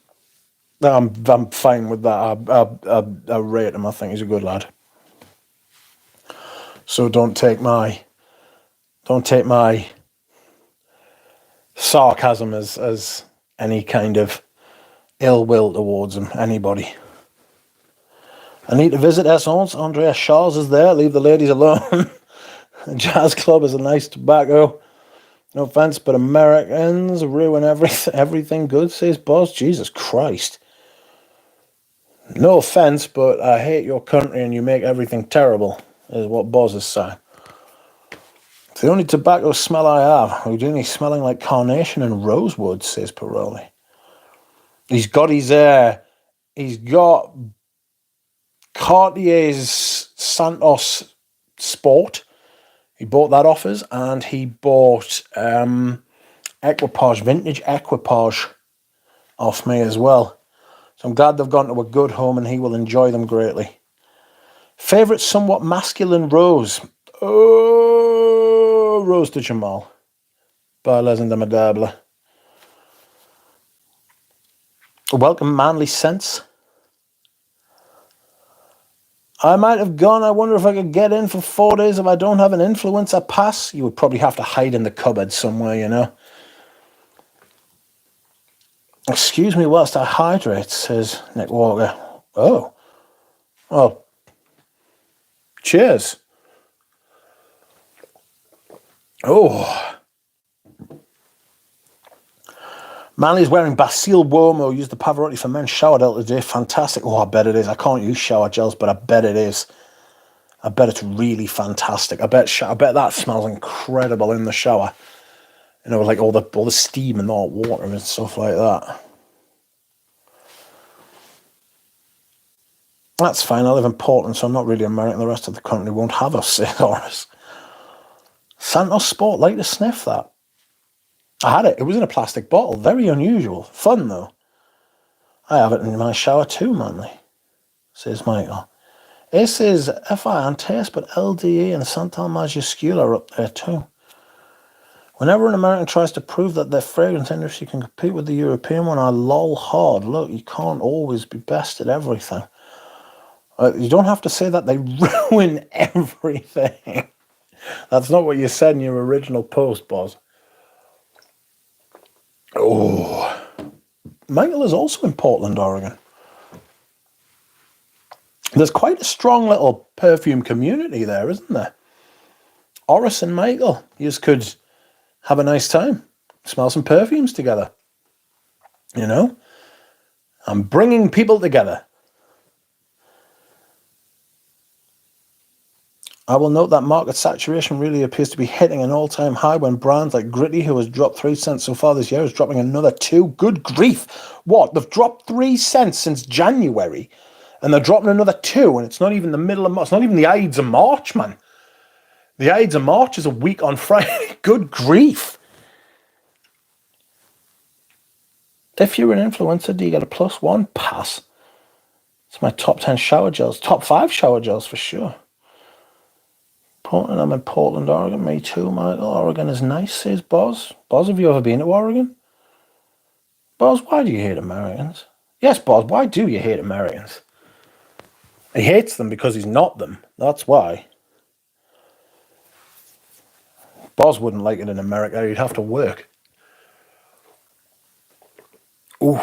I'm fine with that. I rate him. I think he's a good lad. So don't take my sarcasm as any kind of ill will towards him. Anybody. I need to visit Essence. Andrea Charles is there. Leave the ladies alone. The Jazz Club is a nice tobacco. No offense, but Americans ruin everything good, says Boz. Jesus Christ. No offense, but I hate your country and you make everything terrible, is what Boz is saying. It's the only tobacco smell I have. Houdini smelling like carnation and rosewood, says Pirelli. He's got Cartier's Santos Sport. He bought that off us, and he bought Equipage, vintage Equipage off me as well. So I'm glad they've gone to a good home and he will enjoy them greatly. Favourite somewhat masculine rose. Oh, Rose de Jamal. By Les Indomptables. Welcome, Manly Scents. I might have gone. I wonder if I could get in for 4 days if I don't have an influencer pass. You would probably have to hide in the cupboard somewhere, you know. Excuse me whilst I hydrate, says Nick Walker. Oh. Well, cheers. Oh. Manly's wearing Basil Uomo. Used the Pavarotti for Men shower gel today. Fantastic. Oh, I bet it is. I can't use shower gels, but I bet it is. I bet it's really fantastic. I bet that smells incredible in the shower. You know, like all the steam and all water and stuff like that. That's fine. I live in Portland, so I'm not really American. The rest of the country won't have us, says Horace. Santos Sport, like to sniff that. I had it. It was in a plastic bottle. Very unusual. Fun, though. I have it in my shower too, Manly, says Michael. It says FI and taste, but LDE and Santal Majuscula are up there too. Whenever an American tries to prove that their fragrance industry can compete with the European one, I lol hard. Look, you can't always be best at everything. You don't have to say that they ruin everything. That's not what you said in your original post, Boz. Oh. Michael is also in Portland, Oregon. There's quite a strong little perfume community there, isn't there? Oris and Michael, you just could have a nice time. Smell some perfumes together. You know? I'm bringing people together. I will note that market saturation really appears to be hitting an all-time high when brands like Gritty, who has dropped 3 cents so far this year, is dropping another 2. Good grief. What? They've dropped 3 cents since January, and they're dropping another 2, and it's not even the middle of March. It's not even the Ides of March, man. The Ides of March is a week on Friday. Good grief. If you're an influencer, do you get a +1 pass? It's my top 10 shower gels. Top 5 shower gels for sure. Portland, I'm in Portland, Oregon. Me too, Michael. Oregon is nice, says Boz. Boz, have you ever been to Oregon? Boz, why do you hate Americans? Yes, Boz, why do you hate Americans? He hates them because he's not them. That's why. Boz wouldn't like it in America. He'd have to work. Ooh.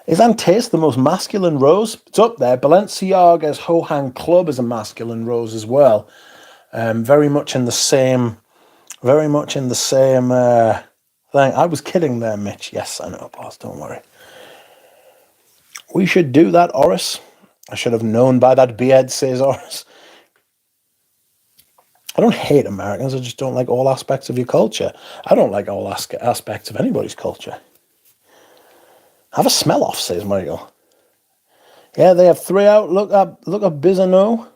Is Antaste the most masculine rose? It's up there. Balenciaga's Hohang Club is a masculine rose as well. Very much in the same thing. I was kidding there, Mitch. Yes, I know, boss. Don't worry. We should do that, Oris. I should have known by that beard, says Oris. I don't hate Americans. I just don't like all aspects of your culture. I don't like all aspects of anybody's culture. Have a smell off, says Michael. Yeah, they have 3 out. Look up Bizano.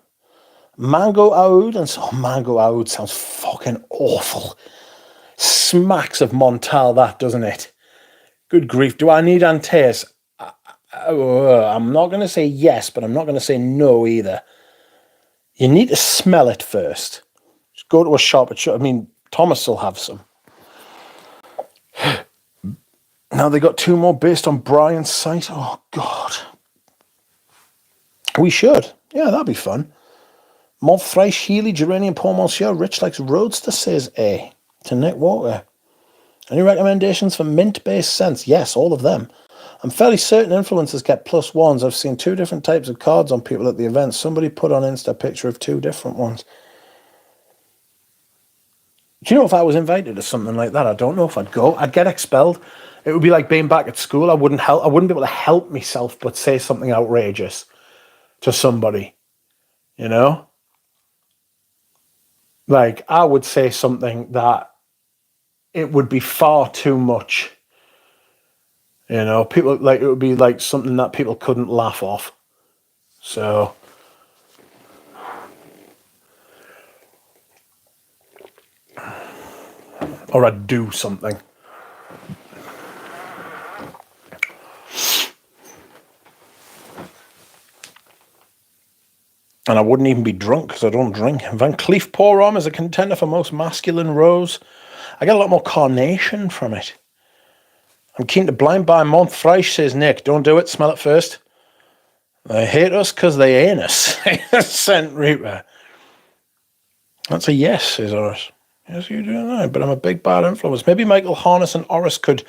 Mango Oud. And so Mango Oud sounds fucking awful. Smacks of Montal, that, doesn't it? Good grief. Do I need Antaste? I'm not going to say yes, but I'm not going to say no either. You need to smell it first. Just go to a shop. I mean, Thomas will have some. Now they got 2 more based on Brian's site. Oh, God. We should. Yeah, that'd be fun. Malt thrice Healy, Geranium, Paul Monsieur, Rich likes Roadster, says A. To Nick Walker. Any recommendations for mint-based scents? Yes, all of them. I'm fairly certain influencers get +1s. I've seen 2 different types of cards on people at the event. Somebody put on Insta a picture of 2 different ones. Do you know if I was invited to something like that, I don't know if I'd go. I'd get expelled. It would be like being back at school. I wouldn't be able to help myself but say something outrageous to somebody. You know? Like, I would say something that it would be far too much. You know, people, like, it would be like something that people couldn't laugh off. So, or I'd do something. And I wouldn't even be drunk because I don't drink. Van Cleef Pour Homme is a contender for most masculine rose. I get a lot more carnation from it. I'm keen to blind buy Montfresh, says Nick. Don't do it. Smell it first. They hate us because they ain't us. Scent Reaper. That's a yes, says Horace. Yes, you do know. But I'm a big bad influence. Maybe Michael Harness and Horace could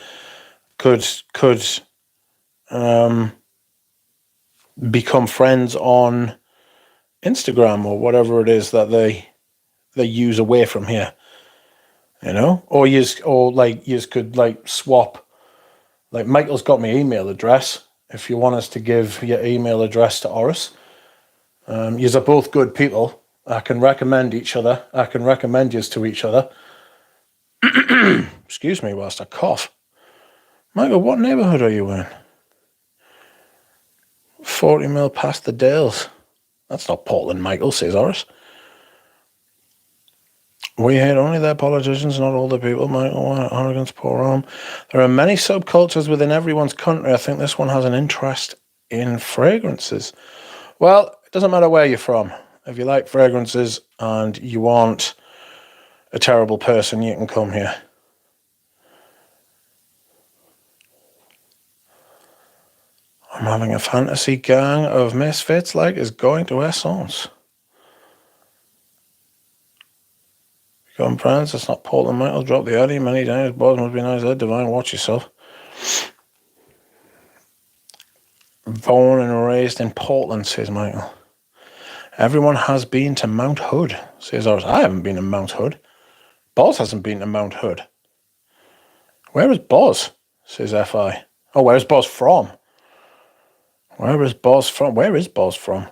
become friends on Instagram or whatever it is that they use away from here, you know, or you could like swap. Like, Michael's got my email address. If you want us to give your email address to Horace, yous are both good people. I can recommend each other. I can recommend yous to each other. Excuse me whilst I cough. Michael, what neighbourhood are you in? 40 mil past the Dales. That's not Portland, Michael, says Horace. We hate only their politicians, not all the people, Michael. Arrogance, poor arm. There are many subcultures within everyone's country. I think this one has an interest in fragrances. Well, it doesn't matter where you're from. If you like fragrances and you aren't a terrible person, you can come here. I'm having a fantasy gang of misfits like is going to Essence. Become friends, it's not Portland, Michael. Drop the Eddie many times. Boys must be nice. There, Divine, watch yourself. Born and raised in Portland, says Michael. Everyone has been to Mount Hood, says Horace. I haven't been to Mount Hood. Boz hasn't been to Mount Hood. Where is Boz, says Fi. Oh, where is Boz from? Where is Boz from? Where is Boz from?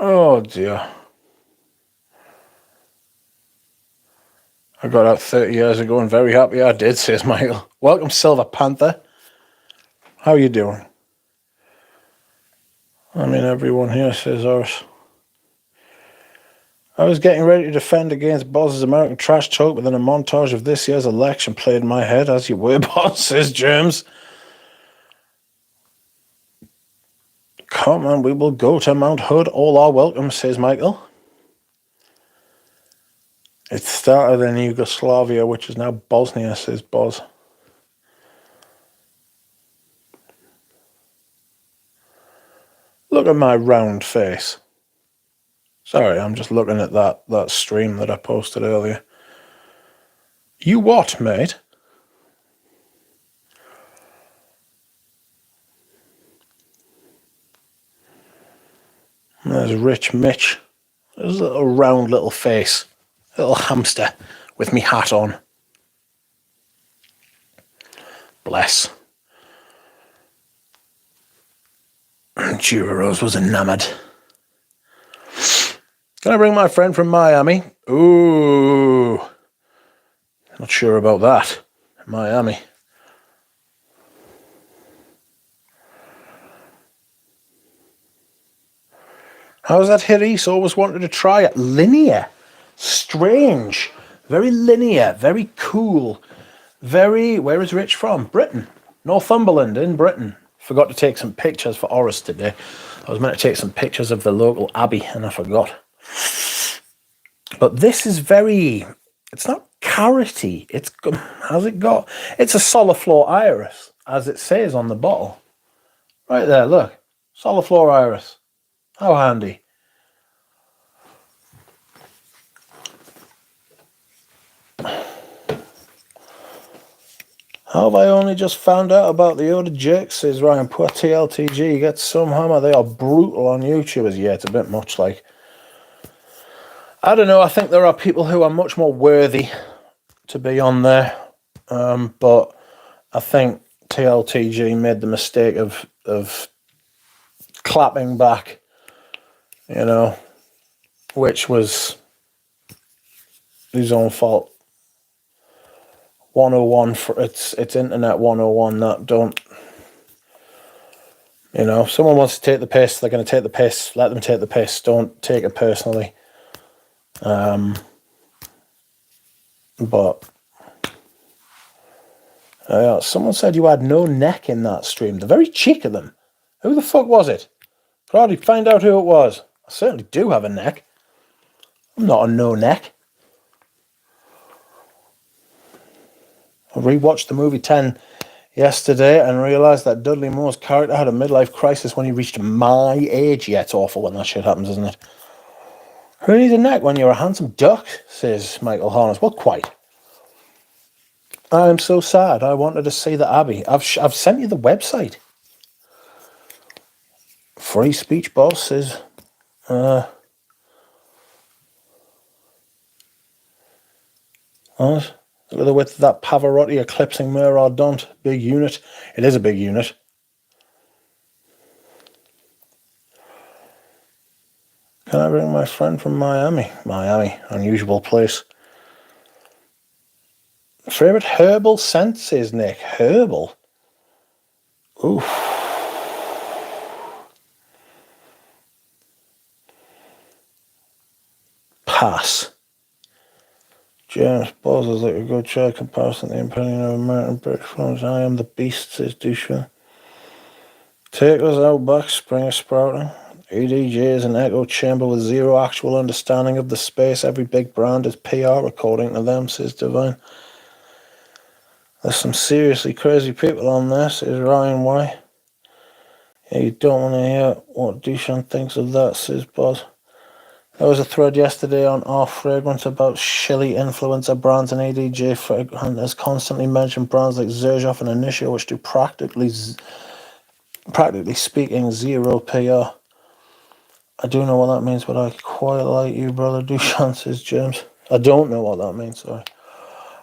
Oh, dear. I got out 30 years ago and very happy I did, says Michael. Welcome, Silver Panther. How are you doing? I mean, everyone here, says Horace. I was getting ready to defend against Boz's American trash talk, but then a montage of this year's election played in my head, as you were, Boz, says James. Come on, we will go to Mount Hood. All are welcome, says Michael. It started in Yugoslavia, which is now Bosnia, says Boz. Look at my round face. Sorry, I'm just looking at that stream that I posted earlier. You what, mate? There's Rich Mitch. There's a little round little face. Little hamster with me hat on. Bless. Jura Rose was enamoured. Can I bring my friend from Miami? Ooh. Not sure about that. Miami. How's that Hiris? Always wanted to try it. Linear. Strange. Very linear. Very cool. Very... Where is Rich from? Britain. Northumberland in Britain. Forgot to take some pictures for Oris today. I was meant to take some pictures of the local abbey and I forgot. But this is very, it's not carroty. It's, how's it got? It's a Soliflor iris, as it says on the bottle. Right there, look. Soliflor iris. How handy. How have I only just found out about the Oda Jerk, says Ryan. Poor TLTG, you get some hammer. They are brutal on YouTubers. Yeah, it's a bit much like... I don't know, I think there are people who are much more worthy to be on there. But I think TLTG made the mistake of clapping back, you know, which was his own fault. 101 for it's internet 101. That don't, you know, if someone wants to take the piss, they're going to take the piss. Let them take the piss. Don't take it personally. But someone said you had no neck in that stream. The very cheek of them. Who the fuck was it? Probably find out who it was. I certainly do have a neck. I'm not a no neck. I rewatched the movie 10 yesterday and realised that Dudley Moore's character had a midlife crisis when he reached my age. Yeah, it's awful when that shit happens, isn't it? Who needs a neck when you're a handsome duck, says Michael Harness. Well, quite. I'm so sad. I wanted to see the Abbey. I've sent you the website. Free speech boss says... What? Look at the width of that Pavarotti eclipsing Murad Don't. Big unit. It is a big unit. Can I bring my friend from Miami? Miami, unusual place. Favourite herbal scent, says Nick. Herbal? Oof. Pass. James Bowles is like a good try comparison to the opinion of American British films. I am the beast, says Dusha. Take us out back, Springer sprouting. EDJ is an echo chamber with zero actual understanding of the space. Every big brand is PR according to them, says Divine. There's some seriously crazy people on there, says Ryan Y. Yeah, you don't want to hear what Dushan thinks of that, says Boz. There was a thread yesterday on our fragrance about Chile influencer brands, and ADJ has constantly mentioned brands like Xerjoff and Initio, which do practically speaking zero PR. I do know what that means, but I quite like you, brother Dushan, says James. I don't know what that means, sorry.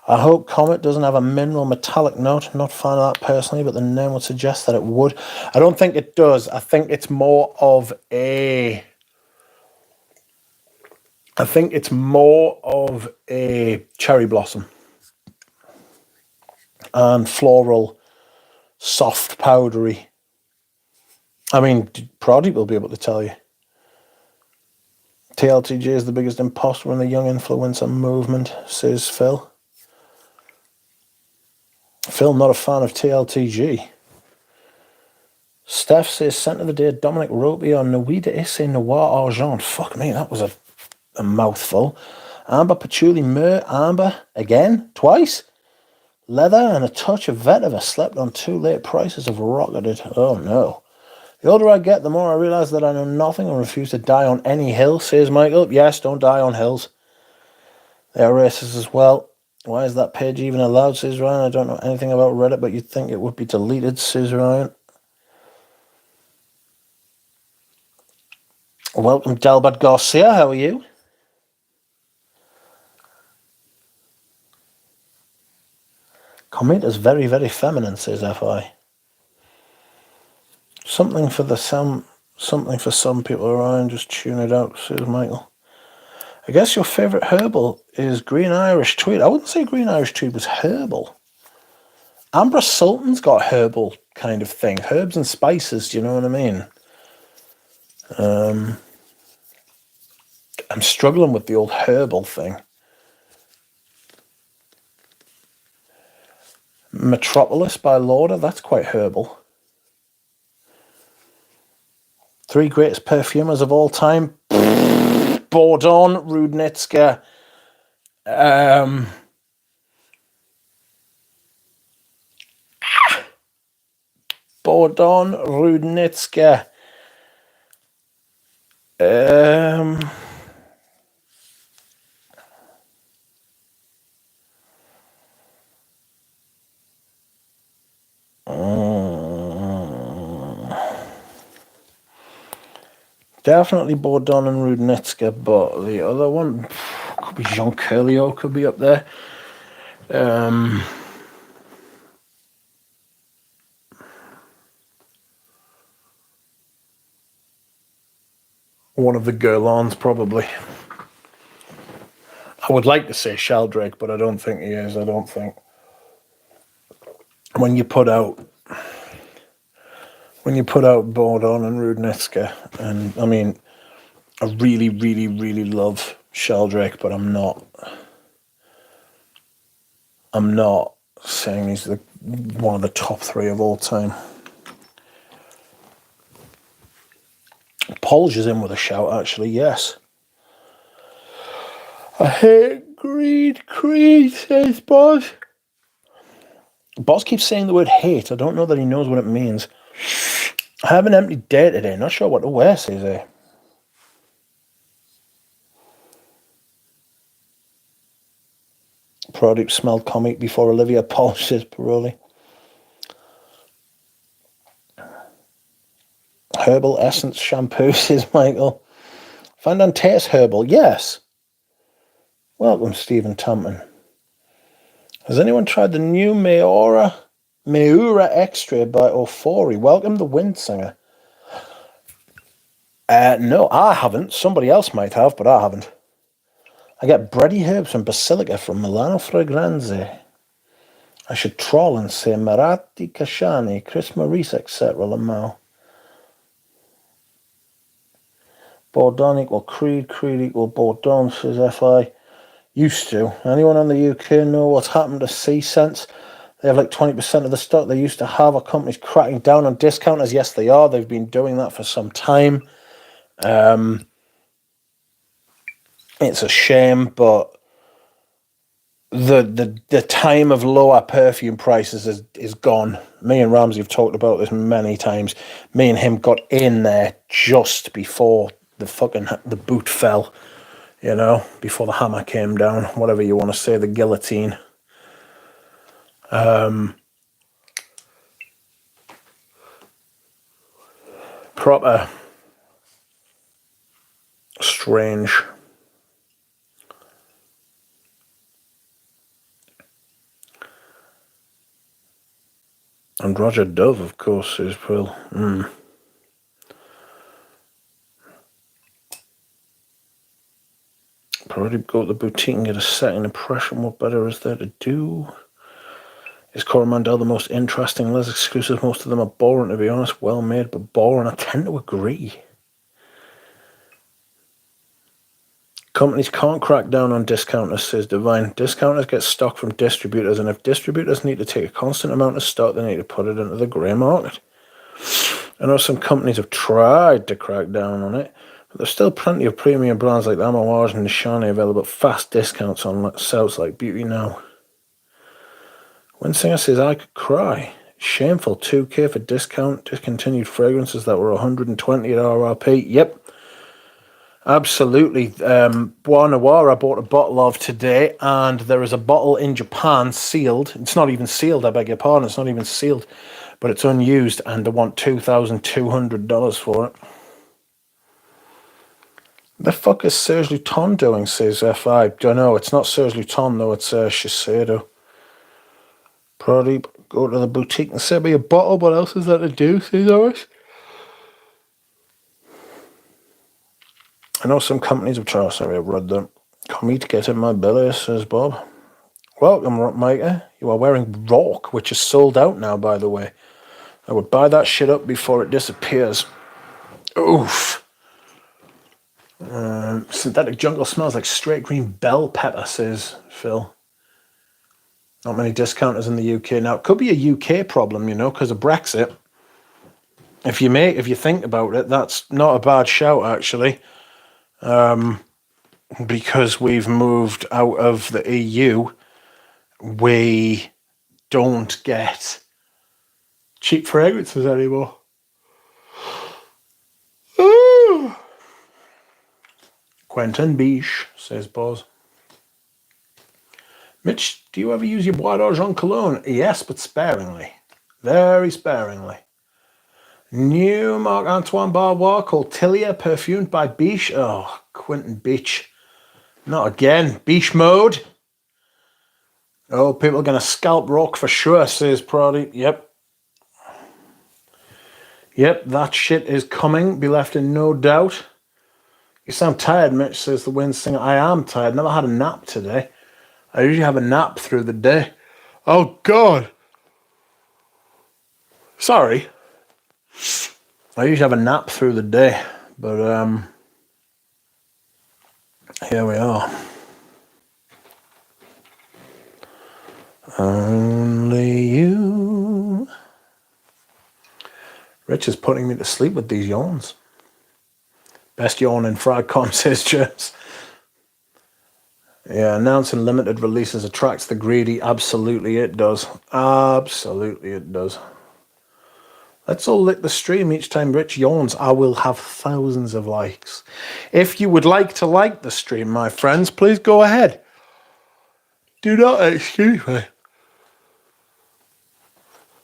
I hope Comet doesn't have a mineral metallic note. Not a fan of that personally, but the name would suggest that it would. I don't think it does. I think it's more of a... cherry blossom. And floral, soft, powdery. I mean, Proddy will be able to tell you. TLTJ is the biggest imposter in the young influencer movement, says Phil. Phil, not a fan of TLTG. Steph says, scent of the day, Dominic Ropey on Nuit d'Essai Noir Argent. Fuck me, that was a mouthful. Amber Patchouli Myrrh Amber, again, twice. Leather and a touch of vetiver. Slept on too late. Prices have rocketed. Oh no. The older I get, the more I realise that I know nothing and refuse to die on any hill, says Michael. Yes, don't die on hills. They are racist as well. Why is that page even allowed, says Ryan. I don't know anything about Reddit, but you'd think it would be deleted, says Ryan. Welcome, Delbert Garcia. How are you? Comet is very, very feminine, says FI. Something for some people, Ryan. Just tune it out, says Michael. I guess your favourite herbal is Green Irish Tweed. I wouldn't say Green Irish Tweed was herbal. Ambra Sultan's got herbal kind of thing. Herbs and spices, do you know what I mean? I'm struggling with the old herbal thing. Metropolis by Lauder, that's quite herbal. Three greatest perfumers of all time. Bourdon, Rudnitska, Bourdon, Rudnitska, definitely Bourdon and Rudnitska, but the other one could be Jean Curlio, could be up there. One of the Guerlains, probably. I would like to say Sheldrake, but I don't think he is. I don't think. When you put out Bourdon and Rudnitska, and I mean, I really, really, really love Sheldrake, but I'm not saying he's one of the top three of all time. Polge is in with a shout, actually, yes. I hate Creed, says Boz. Boz keeps saying the word hate. I don't know that he knows what it means. I have an empty day today. Not sure what to wear, says he. Product smelled comic before Olivia Polge, says Paroli. Herbal Essence shampoo, says Michael. Fandantes Herbal, yes. Welcome, Stephen Tampton. Has anyone tried the new Meura Extra by Ofori? Welcome, the Wind Singer. No, I haven't. Somebody else might have, but I haven't. I get bready herbs and basilica from Milano Fragranze. I should troll and say Marati Kashani, Chris Maurice, etc. Lamau. Bourdon equal Creed equal Bourdon, says FI. Used to. Anyone in the UK know what's happened to C-Sense? They have like 20% of the stock they used to have. Are companies cracking down on discounters? Yes, they are. They've been doing that for some time. It's a shame, but the time of lower perfume prices is gone. Me and Ramsey have talked about this many times. Me and him got in there just before the boot fell, before the hammer came down, whatever you want to say, the guillotine. Proper strange. And Roger Dove, of course, is Will. Probably go to the boutique and get a second impression. What better is there to do? Is Coromandel the most interesting, less exclusive? Most of them are boring, to be honest. Well made, but boring. I tend to agree. Companies can't crack down on discounters, says Divine. Discounters get stock from distributors, and if distributors need to take a constant amount of stock, they need to put it into the grey market. I know some companies have tried to crack down on it, but there's still plenty of premium brands like Amouage and Nishani available at fast discounts on sites like Beauty Now. Winsinger says, I could cry. Shameful, $2K for discontinued fragrances that were $120 at RRP. Yep. Absolutely. Bois Noir I bought a bottle of today, and there is a bottle in Japan sealed. It's not even sealed, I beg your pardon. It's not even sealed, but it's unused, and they want $2,200 for it. The fuck is Serge Luton doing, says FI. Don't know. It's not Serge Luton, though. It's Shiseido. Probably go to the boutique and sell me a bottle. What else is that to do, says Horace? I know some companies have tried. Sorry, I read them. Come me to get in my belly, says Bob. Welcome, Micah. You are wearing Rock, which is sold out now, by the way. I would buy that shit up before it disappears. Oof. Synthetic jungle smells like straight green bell pepper, says Phil. Not many discounters in the UK now. It could be a UK problem, because of Brexit. if you think about it, that's not a bad shout, actually. Because we've moved out of the EU, we don't get cheap fragrances anymore. Ooh. Quentin Biche, says Boz. Mitch, do you ever use your Bois d'Argent cologne? Yes, but sparingly. Very sparingly. New Marc Antoine Barbois called Tilia, perfumed by Biche. Oh, Quentin Biche. Not again. Biche mode. Oh, people are going to scalp rock for sure, says Proddy. Yep. Yep, that shit is coming. Be left in no doubt. You sound tired, Mitch, says the wind singer. I am tired. Never had a nap today. I usually have a nap through the day. Oh, God. Sorry. I usually have a nap through the day. But, here we are. Only you. Rich is putting me to sleep with these yawns. Best yawn in Fragcom, says James. Yeah, announcing limited releases attracts the greedy. Absolutely it does. Absolutely it does. Let's all lick the stream each time Rich yawns. I will have thousands of likes. If you would like to like the stream, my friends, please go ahead. Do not, excuse me.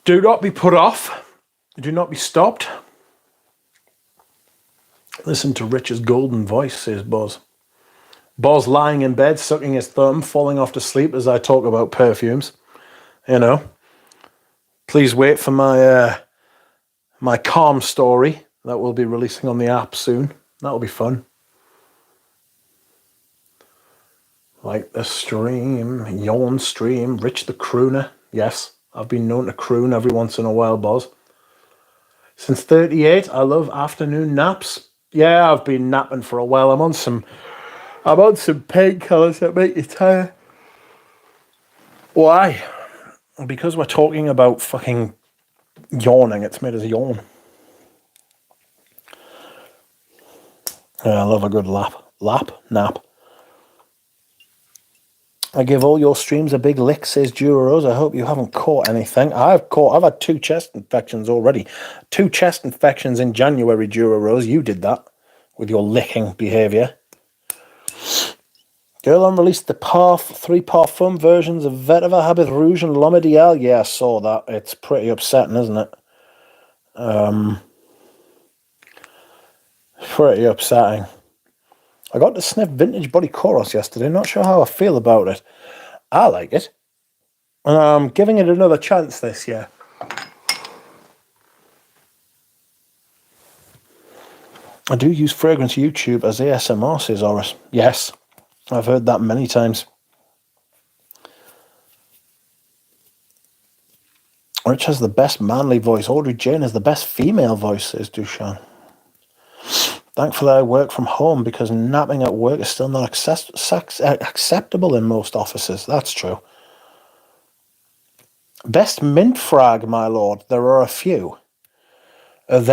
Do not be put off. Do not be stopped. Listen to Rich's golden voice, says Boz. Boz lying in bed, sucking his thumb, falling off to sleep as I talk about perfumes. You know. Please wait for my my calm story that we'll be releasing on the app soon. That'll be fun. Like the stream, yawn stream, Rich the crooner. Yes, I've been known to croon every once in a while, Boz. Since 38, I love afternoon naps. Yeah, I've been napping for a while. I'm on some painkillers that make you tired. Why? Because we're talking about fucking yawning. It's made us yawn. Yeah, I love a good nap. I give all your streams a big lick, says Duros. I hope you haven't caught anything. I've had 2 chest infections already. 2 chest infections in January, Duros. You did that with your licking behaviour. Guerlain released the 3 Parfum versions of Vetiver, Habit Rouge, and L'Homme Ideal. Yeah, I saw that. It's pretty upsetting, isn't it? Pretty upsetting. I got to sniff Vintage Body Chorus yesterday. Not sure how I feel about it. I like it. And I'm giving it another chance this year. I do use Fragrance YouTube as ASMR, says Oris. Yes, I've heard that many times. Rich has the best manly voice. Audrey Jane has the best female voice, says Dushan. Thankfully, I work from home because napping at work is still not acceptable in most offices. That's true. Best mint frag, my lord. There are a few. Rose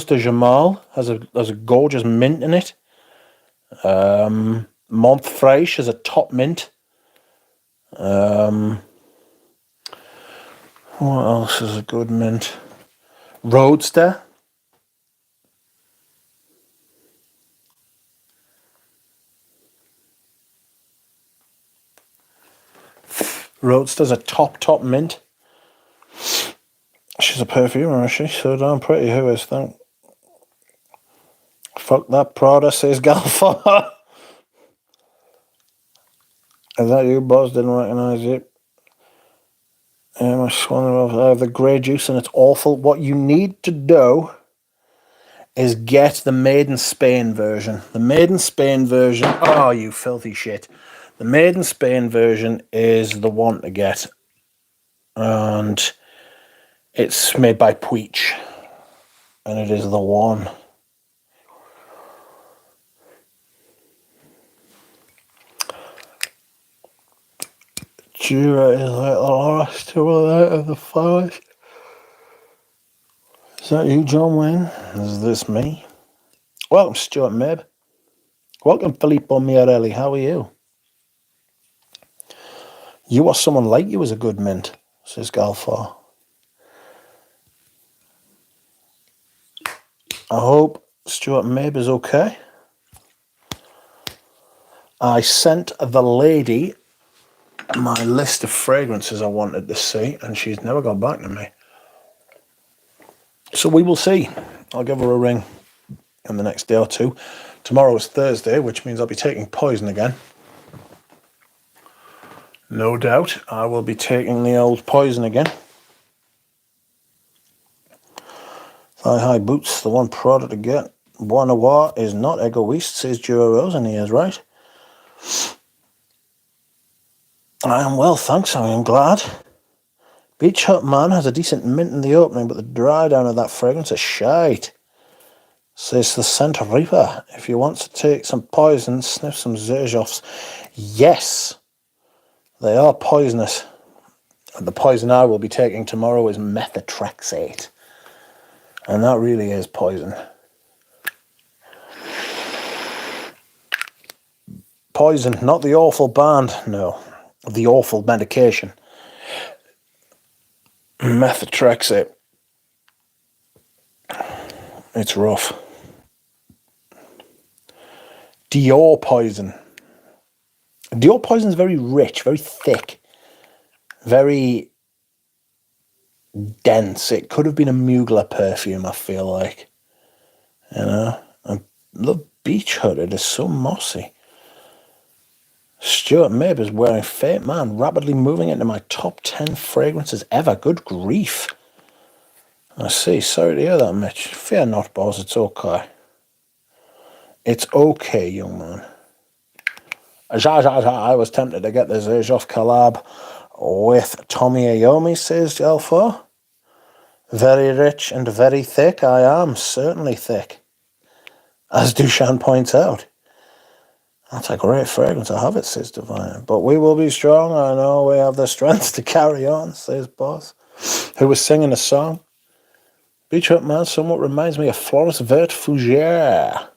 de Jamal has a gorgeous mint in it. Montfresh is a top mint. What else is a good mint? Roadster. Roadster's a top mint. She's a perfumer, is she? So damn pretty. Who is that? Fuck that Prada, says Galfa. Is that you, Boz? Didn't recognise you. I have the grey juice and it's awful. What you need to do is get the Made in Spain version. The Made in Spain version. Oh, you filthy shit. The Made in Spain version is the one to get. And it's made by Puig. And it is the one. Jura is like the last two of the flowers. Is that you, John Wayne? Is this me? Welcome, Stuart Mabe. Welcome, Filippo Miarelli. How are you? You or someone like you is a good mint, says Galfar. I hope Stuart Mabe is okay. I sent the lady my list of fragrances I wanted to see, and she's never got back to me. So we will see. I'll give her a ring in the next day or two. Tomorrow is Thursday, which means I'll be taking poison again. No doubt I will be taking the old poison again. Thigh-high boots, the one product to get. Bois Noir is not egoist, says Joe Rose, and he is right. I am well, thanks, I am glad. Beach Hut Man has a decent mint in the opening, but the dry down of that fragrance is shite, says the Scent Reaper. If you want to take some poison, sniff some Zerjoffs. Yes, they are poisonous. The poison I will be taking tomorrow is methotrexate. And that really is poison. Poison, not the awful band, no. The awful medication. Methotrexate. It's rough. Dior poison. Dior poison is very rich, very thick, very dense. It could have been a Mugler perfume, I feel like. You know? And the Beach Hut, it is so mossy. Stuart Mabe is wearing Fate Man, rapidly moving into my top 10 fragrances ever. Good grief. I see. Sorry to hear that, Mitch. Fear not, boss. It's okay. It's okay, young man. I was tempted to get the Zerjoff collab with Tommy Iommi, says Alpha. Very rich and very thick. I am certainly thick, as Dushan points out. That's a great fragrance. I have it, says Divine. But we will be strong. I know we have the strength to carry on, says Boss, who was singing a song. Beach Hut Man somewhat reminds me of Florence Vert Fougere.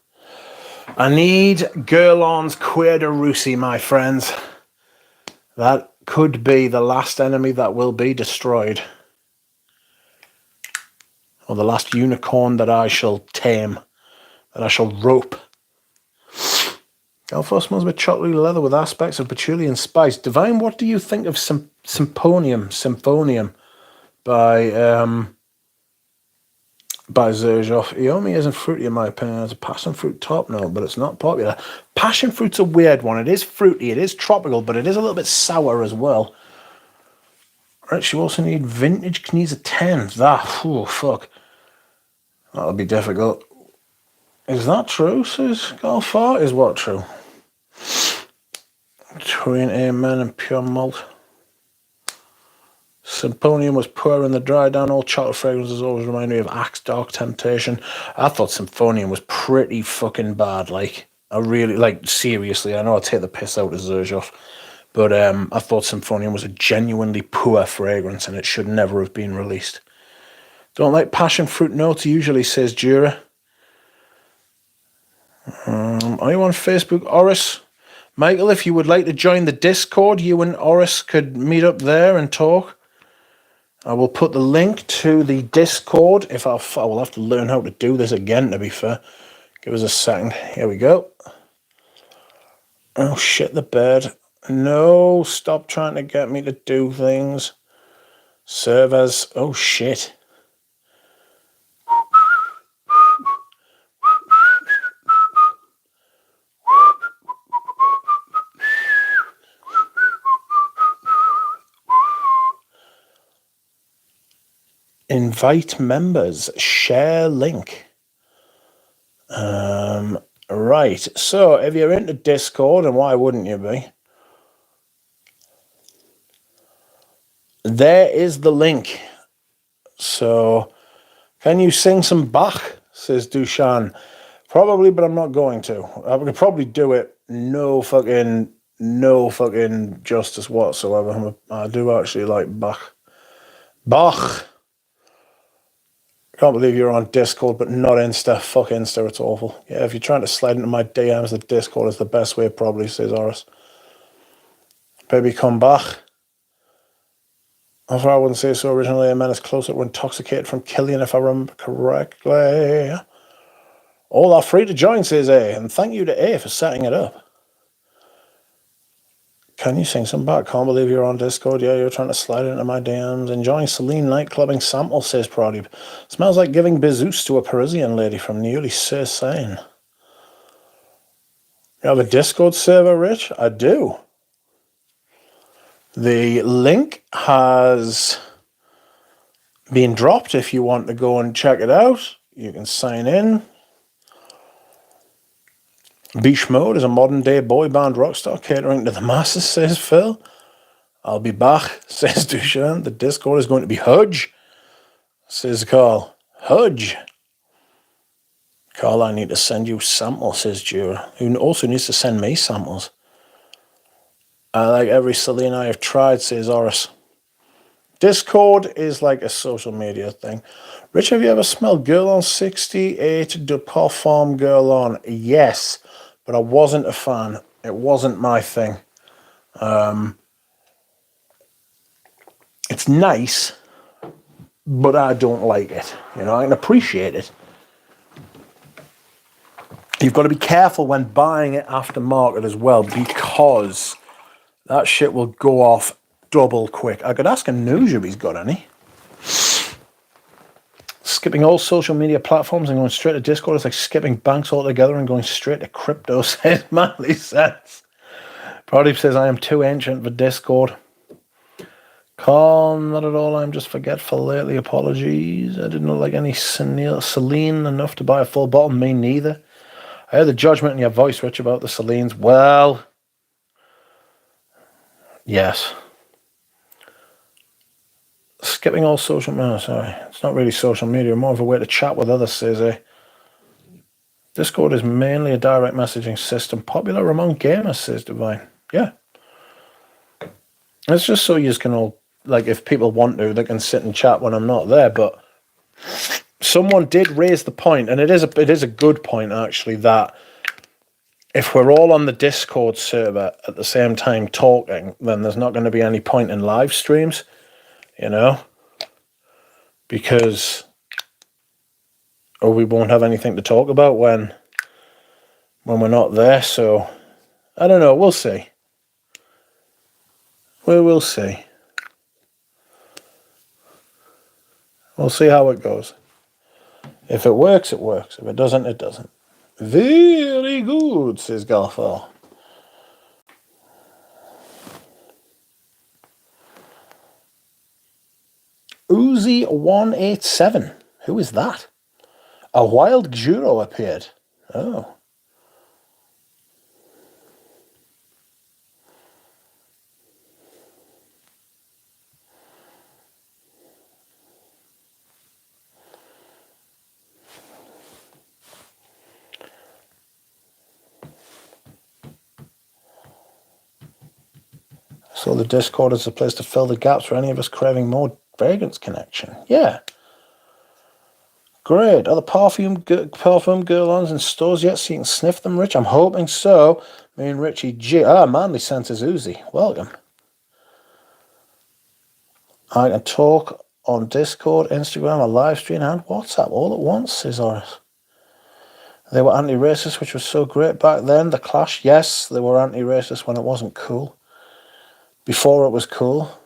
I need Guerlain's Cuir de Russie, my friends. That could be the last enemy that will be destroyed. Or the last unicorn that I shall tame, that I shall rope. Alpha smells a bit chocolatey leather with aspects of patchouli and spice. Divine, what do you think of Symphonium by Zerjoff? Iommi isn't fruity in my opinion. It's a passion fruit top note, but it's not popular. Passion fruit's a weird one. It is fruity, it is tropical, but it is a little bit sour as well. Right, you also need vintage Knisa 10. Oh, fuck. That'll be difficult. Is that true, says Golfar? Is what true? Between Amen and Pure Malt. Symphonium was poor in the dry down. All chocolate fragrances always remind me of Axe Dark Temptation. I thought Symphonium was pretty fucking bad. Like, I really, like, seriously, I know I take the piss out of Zerjoff, but I thought Symphonium was a genuinely poor fragrance and it should never have been released. Don't like passion fruit notes usually, says Jura. Are you on Facebook, Oris? Michael, if you would like to join the Discord, you and Oris could meet up there and talk. I will put the link to the Discord. I will have to learn how to do this again, to be fair. Give us a second. Here we go. Oh, shit, the bed. No, stop trying to get me to do things. Servers. Oh, shit. Invite members, share link. Right, so if you're into Discord, and why wouldn't you be? There is the link. So, can you sing some Bach, says Dushan. Probably, but I'm not going to. I could probably do it, no fucking justice whatsoever. I do actually like Bach. Bach! Can't believe you're on Discord, but not Insta. Fuck Insta, it's awful. Yeah, if you're trying to slide into my DMs, the Discord is the best way, probably, says Horace. Baby, come back. Although I wouldn't say so originally, a man is closer to intoxicated from Killian, if I remember correctly. All are free to join, says A, and thank you to A for setting it up. Can you sing some back? Can't believe you're on Discord. Yeah, you're trying to slide into my DMs. Enjoying Celine nightclubbing sample, says Proddy. Smells like giving bezos to a Parisian lady from Newly Seine. You have a Discord server, Rich? I do. The link has been dropped if you want to go and check it out. You can sign in. Beach Mode is a modern-day boy band rockstar catering to the masses, says Phil. I'll be back, says Dushan. The Discord is going to be Hudge, says Carl. Hudge. Carl, I need to send you samples, says Jura, who also needs to send me samples. I like every Celine I have tried, says Horace. Discord is like a social media thing. Rich, have you ever smelled Girl on 68 de Parfum Girl on? Yes, but I wasn't a fan. It wasn't my thing. It's nice, but I don't like it. You know, I can appreciate it. You've got to be careful when buying it aftermarket as well, because that shit will go off double quick. I could ask Anuja if he's got any. Skipping all social media platforms and going straight to Discord is like skipping banks altogether and going straight to crypto, says Manly Sense. Pradeep says, I am too ancient for Discord. Calm, not at all. I'm just forgetful lately. Apologies. I didn't like any Celine enough to buy a full bottle. Me neither. I heard the judgment in your voice, Rich, about the Celines. Well, yes. Skipping all social media. Sorry, it's not really social media. More of a way to chat with others, says A. Discord is mainly a direct messaging system, popular among gamers, says Divine. Yeah. It's just so you can all, like, if people want to, they can sit and chat when I'm not there. But someone did raise the point, and it is a good point, actually, that if we're all on the Discord server at the same time talking, then there's not going to be any point in live streams, you know? Because we won't have anything to talk about when we're not there. So I don't know. We'll see. We will see. We'll see how it goes. If it works, it works. If it doesn't, it doesn't. Very good, says Galfar. Uzi187. Who is that? A wild Juro appeared. Oh. So the Discord is a place to fill the gaps for any of us craving more fragrance connection. Yeah. Great. Are the perfume girl-ons in stores yet so you can sniff them, Rich? I'm hoping so. Me and Richie G. Manly Senses Uzi. Welcome. I can talk on Discord, Instagram, a live stream, and WhatsApp all at once, says Horace. They were anti-racist, which was so great back then. The Clash, yes, they were anti-racist when it wasn't cool. Before it was cool.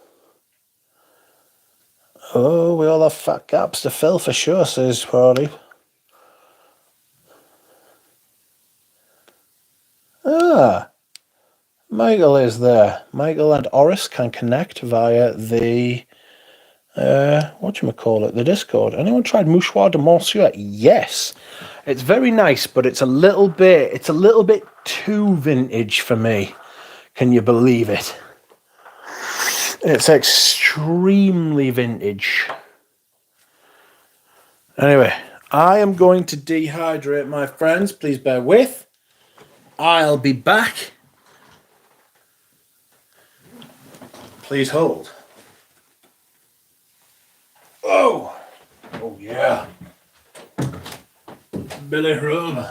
Oh, we all have fat gaps to fill for sure, says Party. Michael is there. Michael and Horace can connect via the the Discord. Anyone tried Mouchoir de Monsieur? Yes. It's very nice, but it's a little bit too vintage for me. Can you believe it? It's extremely vintage. Anyway, I am going to dehydrate, my friends. Please bear with. I'll be back. Please hold. Oh, Oh yeah. Billy Rum.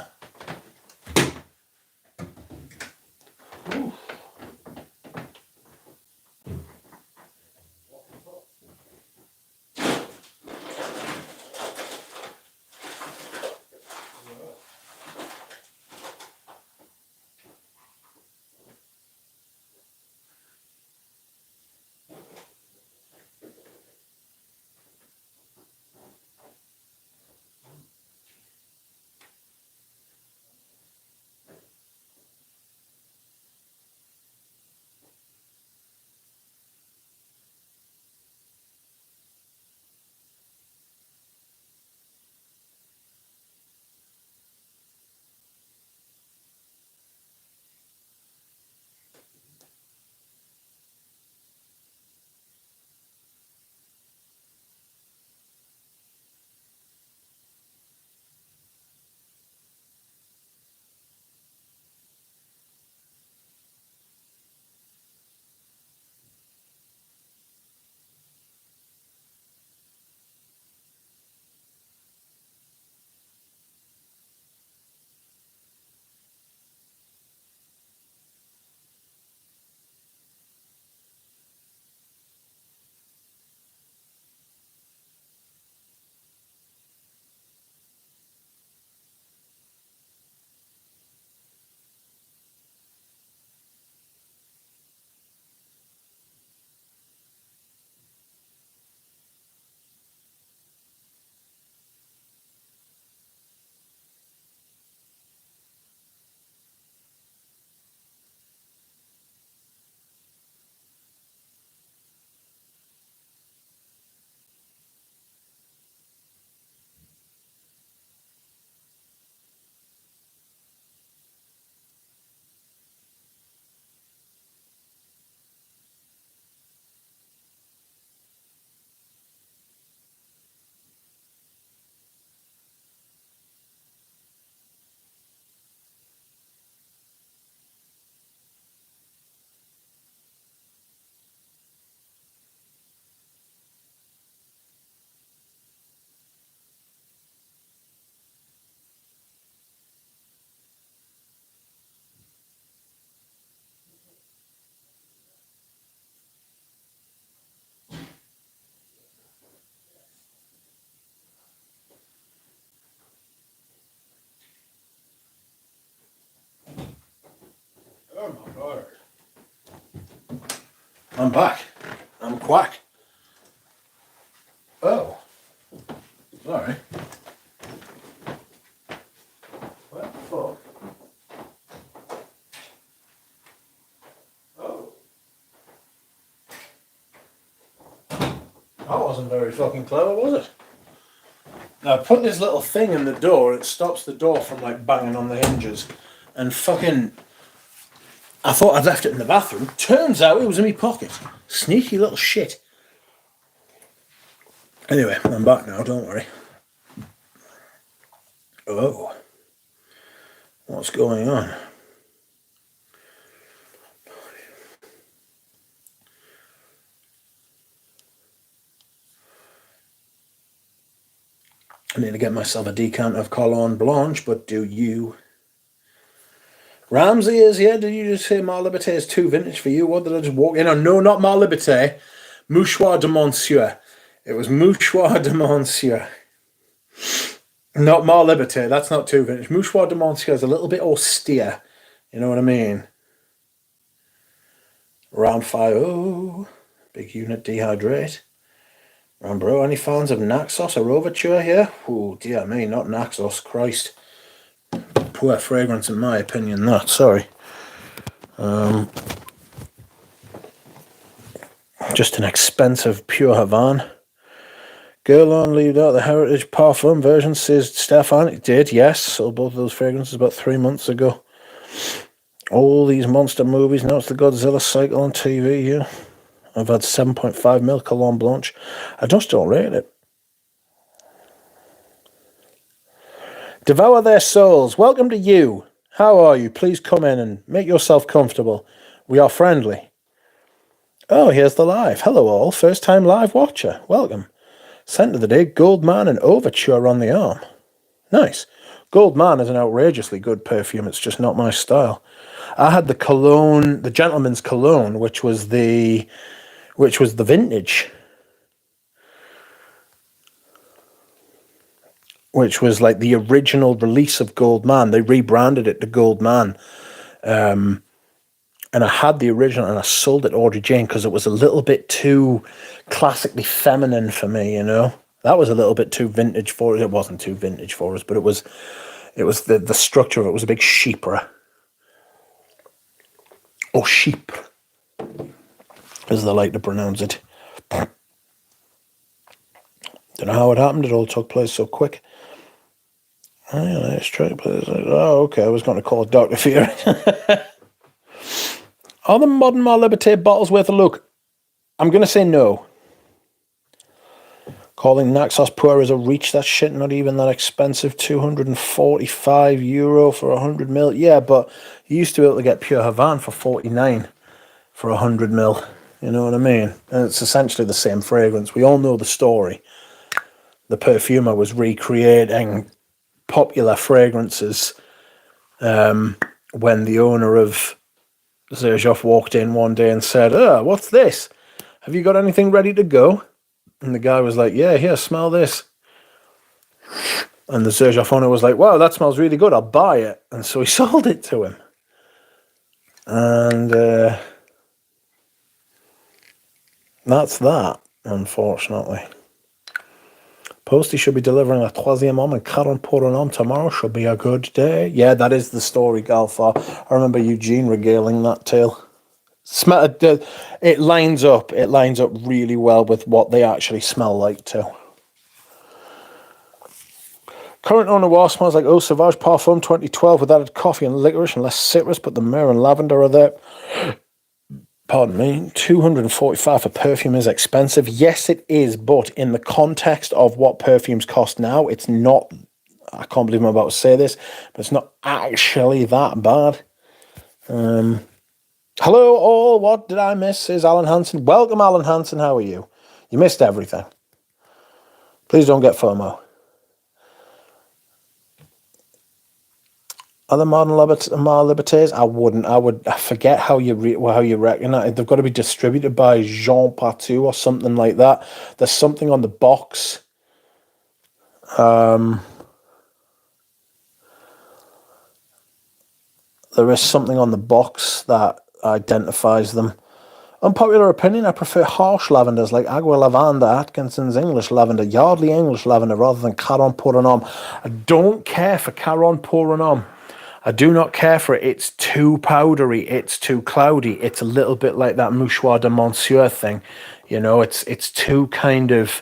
Oh my God. I'm back. I'm quack. Oh. Sorry. What the fuck? Oh. That wasn't very fucking clever, was it? Now I put this little thing in the door, it stops the door from like banging on the hinges. And fucking, I thought I'd left it in the bathroom. Turns out it was in my pocket. Sneaky little shit. Anyway, I'm back now, don't worry. Oh. What's going on? I need to get myself a decant of Cologne Blanche, but do you? Ramsey is here. Did you just say Mar Liberté is too vintage for you? What did I just walk in on? No, not Mar Liberté. Mouchoir de Monsieur. It was Mouchoir de Monsieur. Not Mar Liberté. That's not too vintage. Mouchoir de Monsieur is a little bit austere. You know what I mean? Round 5. Oh, big unit dehydrate. Bro, any fans of Naxos or Overture here? Oh, dear me, not Naxos. Christ. Poor fragrance in my opinion, that. Sorry. Just an expensive Pure Havana. Guerlain leaved out the Heritage Parfum version, says Stefan. It did, yes. Sold both of those fragrances about 3 months ago. All these monster movies. Now it's the Godzilla cycle on TV here. I've had 7.5ml Cologne Blanche. I just don't rate it. Devour their souls. Welcome to you. How are you? Please come in and make yourself comfortable. We are friendly. Oh, here's the live. Hello all. First time live watcher. Welcome. Scent of the day, Gold Man and Overture on the arm. Nice. Gold Man is an outrageously good perfume. It's just not my style. I had the cologne, the Gentleman's Cologne, which was the vintage, which was like the original release of Gold Man. They rebranded it to Gold Man. And I had the original and I sold it to Audrey Jane because it was a little bit too classically feminine for me, you know? That was a little bit too vintage for us. It wasn't too vintage for us, but it was the structure of it was a big sheepra. Or sheep, as they like to pronounce it. Don't know how it happened. It all took place so quick. Let's try to play this. Oh, okay. I was going to call it Dr. Fury. Are the modern Mar Liberté bottles worth a look? I'm going to say no. Calling Naxos Pure is a reach. That shit not even that expensive. €245 for 100 ml. Yeah, but you used to be able to get Pure Havane for 49 for 100 ml. You know what I mean? And it's essentially the same fragrance. We all know the story. The perfumer was recreating popular fragrances when the owner of Xerjoff walked in one day and said, what's this? Have you got anything ready to go? And the guy was like, yeah, here, smell this. And the Xerjoff owner was like, wow, that smells really good, I'll buy it. And so he sold it to him. And that's that, unfortunately. Posty should be delivering a Troisième Homme and Caron pour un Homme tomorrow. Should be a good day. Yeah, that is the story, Galfar. I remember Eugene regaling that tale. It lines up. It lines up really well with what they actually smell like too. Current Eau Noir smells like Eau Sauvage Parfum 2012 with added coffee and licorice and less citrus, but the myrrh and lavender are there. Pardon me, $245 for perfume is expensive. Yes, it is, but in the context of what perfumes cost now, it's not, I can't believe I'm about to say this, but it's not actually that bad. Hello all, what did I miss, says Alan Hansen. Welcome, Alan Hansen, how are you? You missed everything. Please don't get FOMO. Other modern Libertés, I forget how you reckon it. They've got to be distributed by Jean Patou or something like that. There's something on the box. There is something on the box that identifies them. Unpopular opinion, I prefer harsh lavenders like Agua Lavanda, Atkinson's English lavender, Yardley English lavender rather than Caron pour un Homme. I don't care for Caron pour un Homme. I do not care for it. It's too powdery. It's too cloudy. It's a little bit like that Mouchoir de Monsieur thing. You know, it's too kind of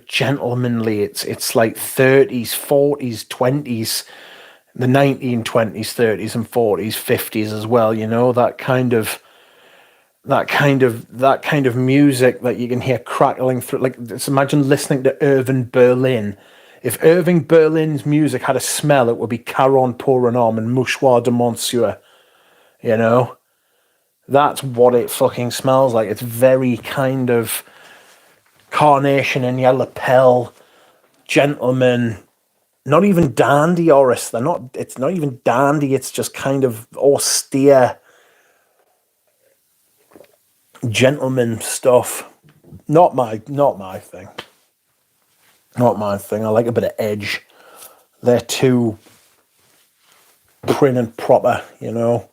gentlemanly. It's like 30s, 40s, 20s, the 1920s, 30s and 40s, 50s as well. You know, that kind of music that you can hear crackling through. Like, just imagine listening to Irving Berlin. If Irving Berlin's music had a smell, it would be Caron pour un Homme and Mouchoir de Monsieur. You know? That's what it fucking smells like. It's very kind of carnation and yellow lapel, gentleman, not even dandy, Oris. It's not even dandy, it's just kind of austere gentleman stuff. Not my thing. Not my thing. I like a bit of edge. They're too prim and proper, you know.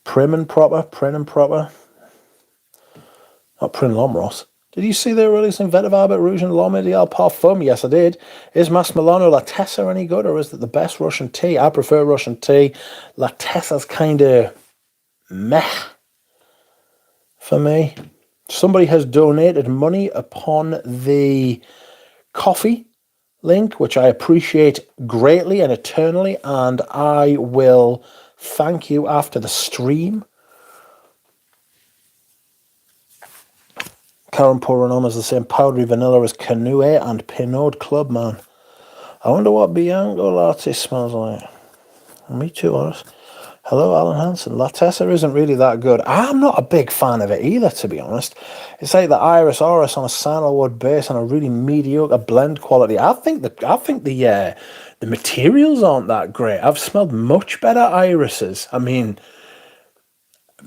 Prim and proper. Not Prim Lomros. Did you see they're releasing Vetiver Rouge and L'Homme Ideal Parfum? Yes, I did. Is Mas Milano La Tessa any good, or is it the best Russian tea? I prefer Russian tea. La Tessa's kind of meh for me. Somebody has donated money upon the coffee link, which I appreciate greatly and eternally, and I will thank you after the stream. Caron pour un Homme is the same powdery vanilla as Canoe and Pinot Club, man. I wonder what Bianco Latte smells like. Me too, honest. Hello, Alan Hansen. La Tessa isn't really that good. I'm not a big fan of it either, to be honest. It's like the Iris Auris on a sandalwood base and a really mediocre blend quality. I think the materials aren't that great. I've smelled much better irises. I mean,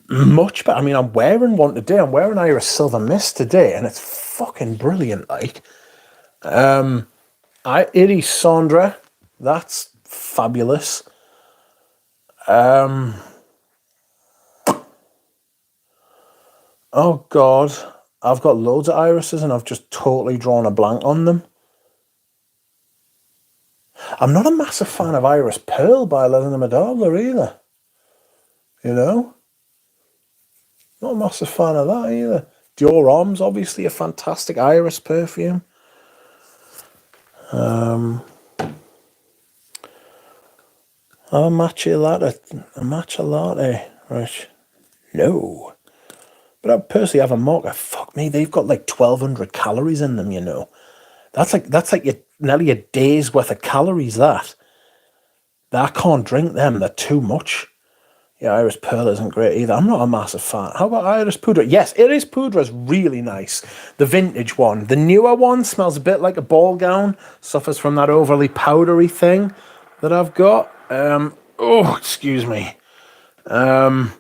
much better. I mean, I'm wearing one today. I'm wearing Iris Silver Mist today, and it's fucking brilliant. Like, Iris Sandra, that's fabulous. Oh God, I've got loads of irises and I've just totally drawn a blank on them. I'm not a massive fan of Iris Pearl by Elena Madonna either. You know? Not a massive fan of that either. Dior Homme, obviously a fantastic iris perfume. A matcha latte. A matcha latte. Right. No. But I personally have a mocha. Fuck me, they've got like 1,200 calories in them, you know. That's like nearly a day's worth of calories, that. I can't drink them, they're too much. Yeah, Iris Pearl isn't great either. I'm not a massive fan. How about Iris Poudre? Yes, Iris Poudre is really nice. The vintage one. The newer one smells a bit like a ball gown. Suffers from that overly powdery thing that I've got. Excuse me. But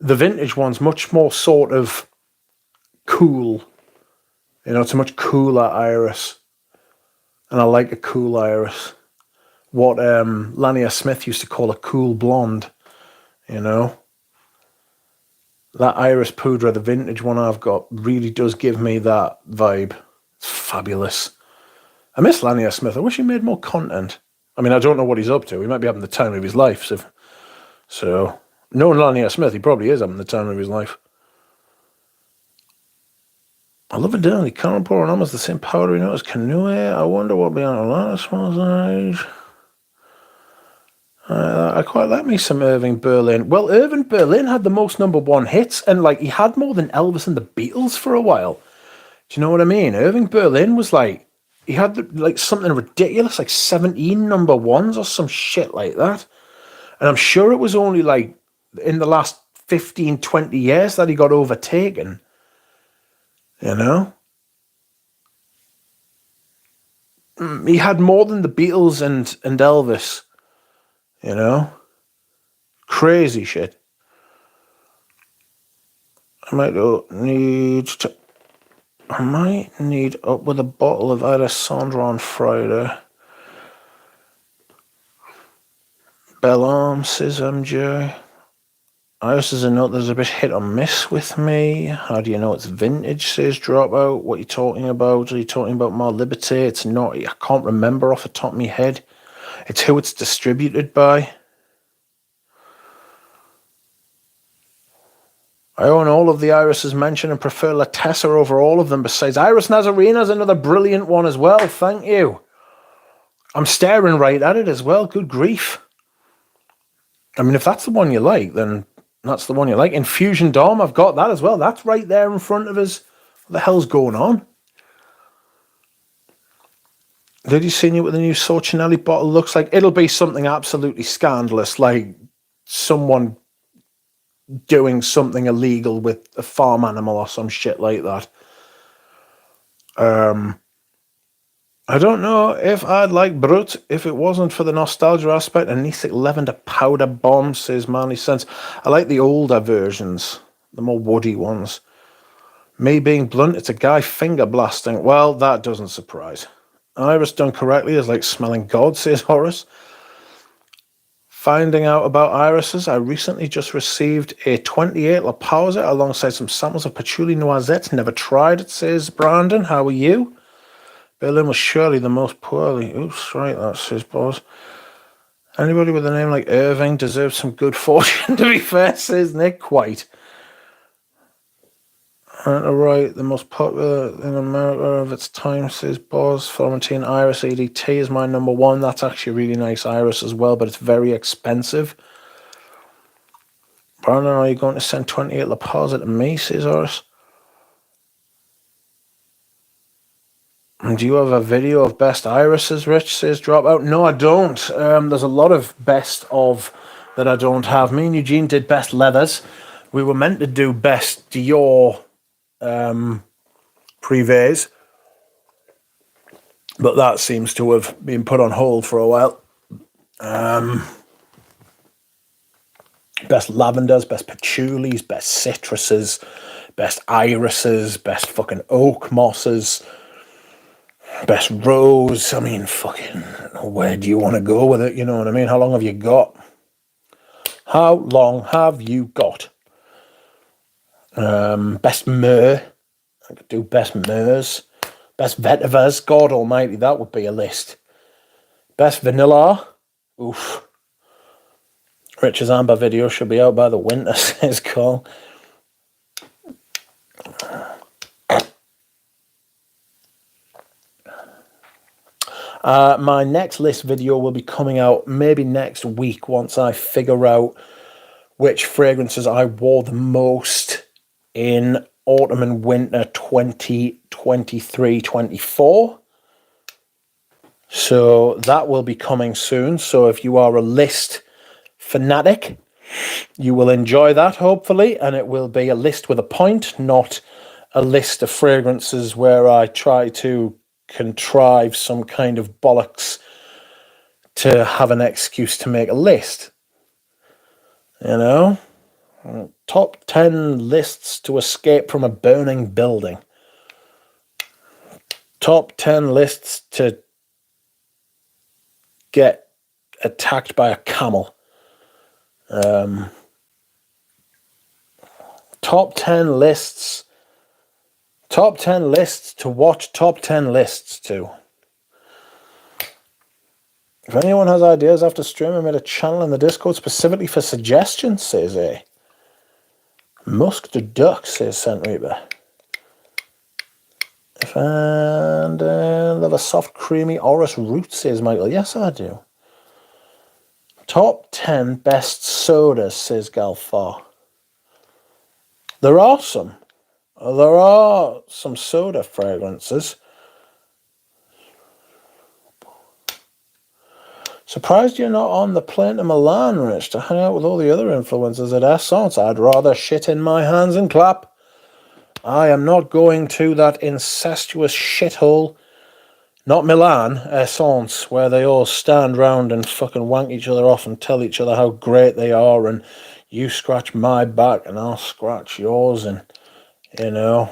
the vintage one's much more sort of cool. You know, it's a much cooler iris. And I like a cool iris. What Lanier Smith used to call a cool blonde, you know. That Iris Poudre, the vintage one I've got, really does give me that vibe. It's fabulous. I miss Lanier Smith. I wish he made more content. I mean, I don't know what he's up to. He might be having the time of his life. So knowing Lanier Smith, he probably is having the time of his life. I love it down. The current pour on almost the same powdery note as Canoe. I wonder what behind a lot of smells like. I quite like me some Irving Berlin. Well, Irving Berlin had the most #1 hits, and like he had more than Elvis and the Beatles for a while. Do you know what I mean? Irving Berlin was like, he had like something ridiculous, like 17 #1s or some shit like that. And I'm sure it was only like in the last 15, 20 years that he got overtaken. You know? He had more than the Beatles and Elvis. You know? Crazy shit. I might need up with a bottle of Alessandro on Friday. Bellarme, says MJ. Iris is a note that's a bit hit or miss with me. How do you know it's vintage, says Dropout? What are you talking about? Are you talking about more Liberty? It's not. I can't remember off the top of my head. It's who it's distributed by. I own all of the irises mentioned and prefer La Tessa over all of them. Besides, Iris Nazarena is another brilliant one as well. Thank you. I'm staring right at it as well. Good grief. I mean, if that's the one you like, then that's the one you like. Infusion Dom, I've got that as well. That's right there in front of us. What the hell's going on? Did you see what the new Sorcinelli bottle looks like? It'll be something absolutely scandalous, like someone doing something illegal with a farm animal or some shit like that. I don't know if I'd like Brut if it wasn't for the nostalgia aspect. Anesthetic Lavender Powder Bomb, says Manly Sense. I like the older versions, the more woody ones. Me being blunt, it's a guy finger blasting. Well, that doesn't surprise. Iris done correctly is like smelling God, says Horace. Finding out about irises, I recently just received a 28 La Pausa alongside some samples of Patchouli Noisette. Never tried it, says Brandon. How are you? Berlin was surely the most poorly. Oops, right, that says Boz. Anybody with a name like Irving deserves some good fortune, to be fair, says Nick. Quite. Right, the most popular in America of its time, says Boz. Florentine Iris EDT is my #1. That's actually a really nice iris as well, but it's very expensive. Brandon, are you going to send 28 La Pausa to me, says Horace? Do you have a video of best irises, Rich says Dropout? No, I don't. There's a lot of best of that I don't have. Me and Eugene did best leathers. We were meant to do best Dior Privés, but that seems to have been put on hold for a while. Best lavenders, best patchoulis, best citruses, best irises, best fucking oak mosses, best rose. I mean, fucking, where do you want to go with it? You know what I mean? How long have you got? How long have you got? Best myrrh. I could do best myrrhs. Best vetivers. God almighty, that would be a list. Best vanilla. Oof. Rich's Amber video should be out by the winter, says Carl. My next list video will be coming out maybe next week once I figure out which fragrances I wore the most in autumn and winter 2023-24. So that will be coming soon. So if you are a list fanatic, you will enjoy that, hopefully. And it will be a list with a point, not a list of fragrances where I try to contrive some kind of bollocks to have an excuse to make a list. You know? Top 10 lists to escape from a burning building. Top 10 lists to get attacked by a camel. Top 10 lists. Top 10 lists to watch top 10 lists to. If anyone has ideas after stream, I made a channel in the Discord specifically for suggestions, says A. Musk to duck, says Scent Reaper. And love a soft, creamy orris root, says Michael. Yes, I do. Top 10 best sodas, says Galfar. There are some. There are some soda fragrances. Surprised you're not on the plane to Milan, Rich, to hang out with all the other influencers at Essence. I'd rather shit in my hands and clap. I am not going to that incestuous shithole. Not Milan, Essence, where they all stand round and fucking wank each other off and tell each other how great they are, and you scratch my back and I'll scratch yours, and, you know,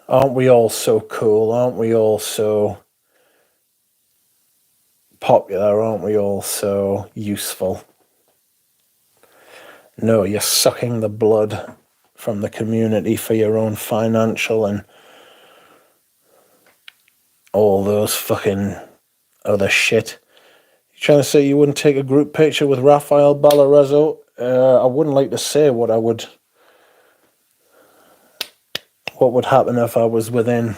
aren't we all so cool? Aren't we all so popular? Aren't we all so useful? No, you're sucking the blood from the community for your own financial and all those fucking other shit. You trying to say you wouldn't take a group picture with Rafael Balarezzo? I wouldn't like to say what would happen if I was within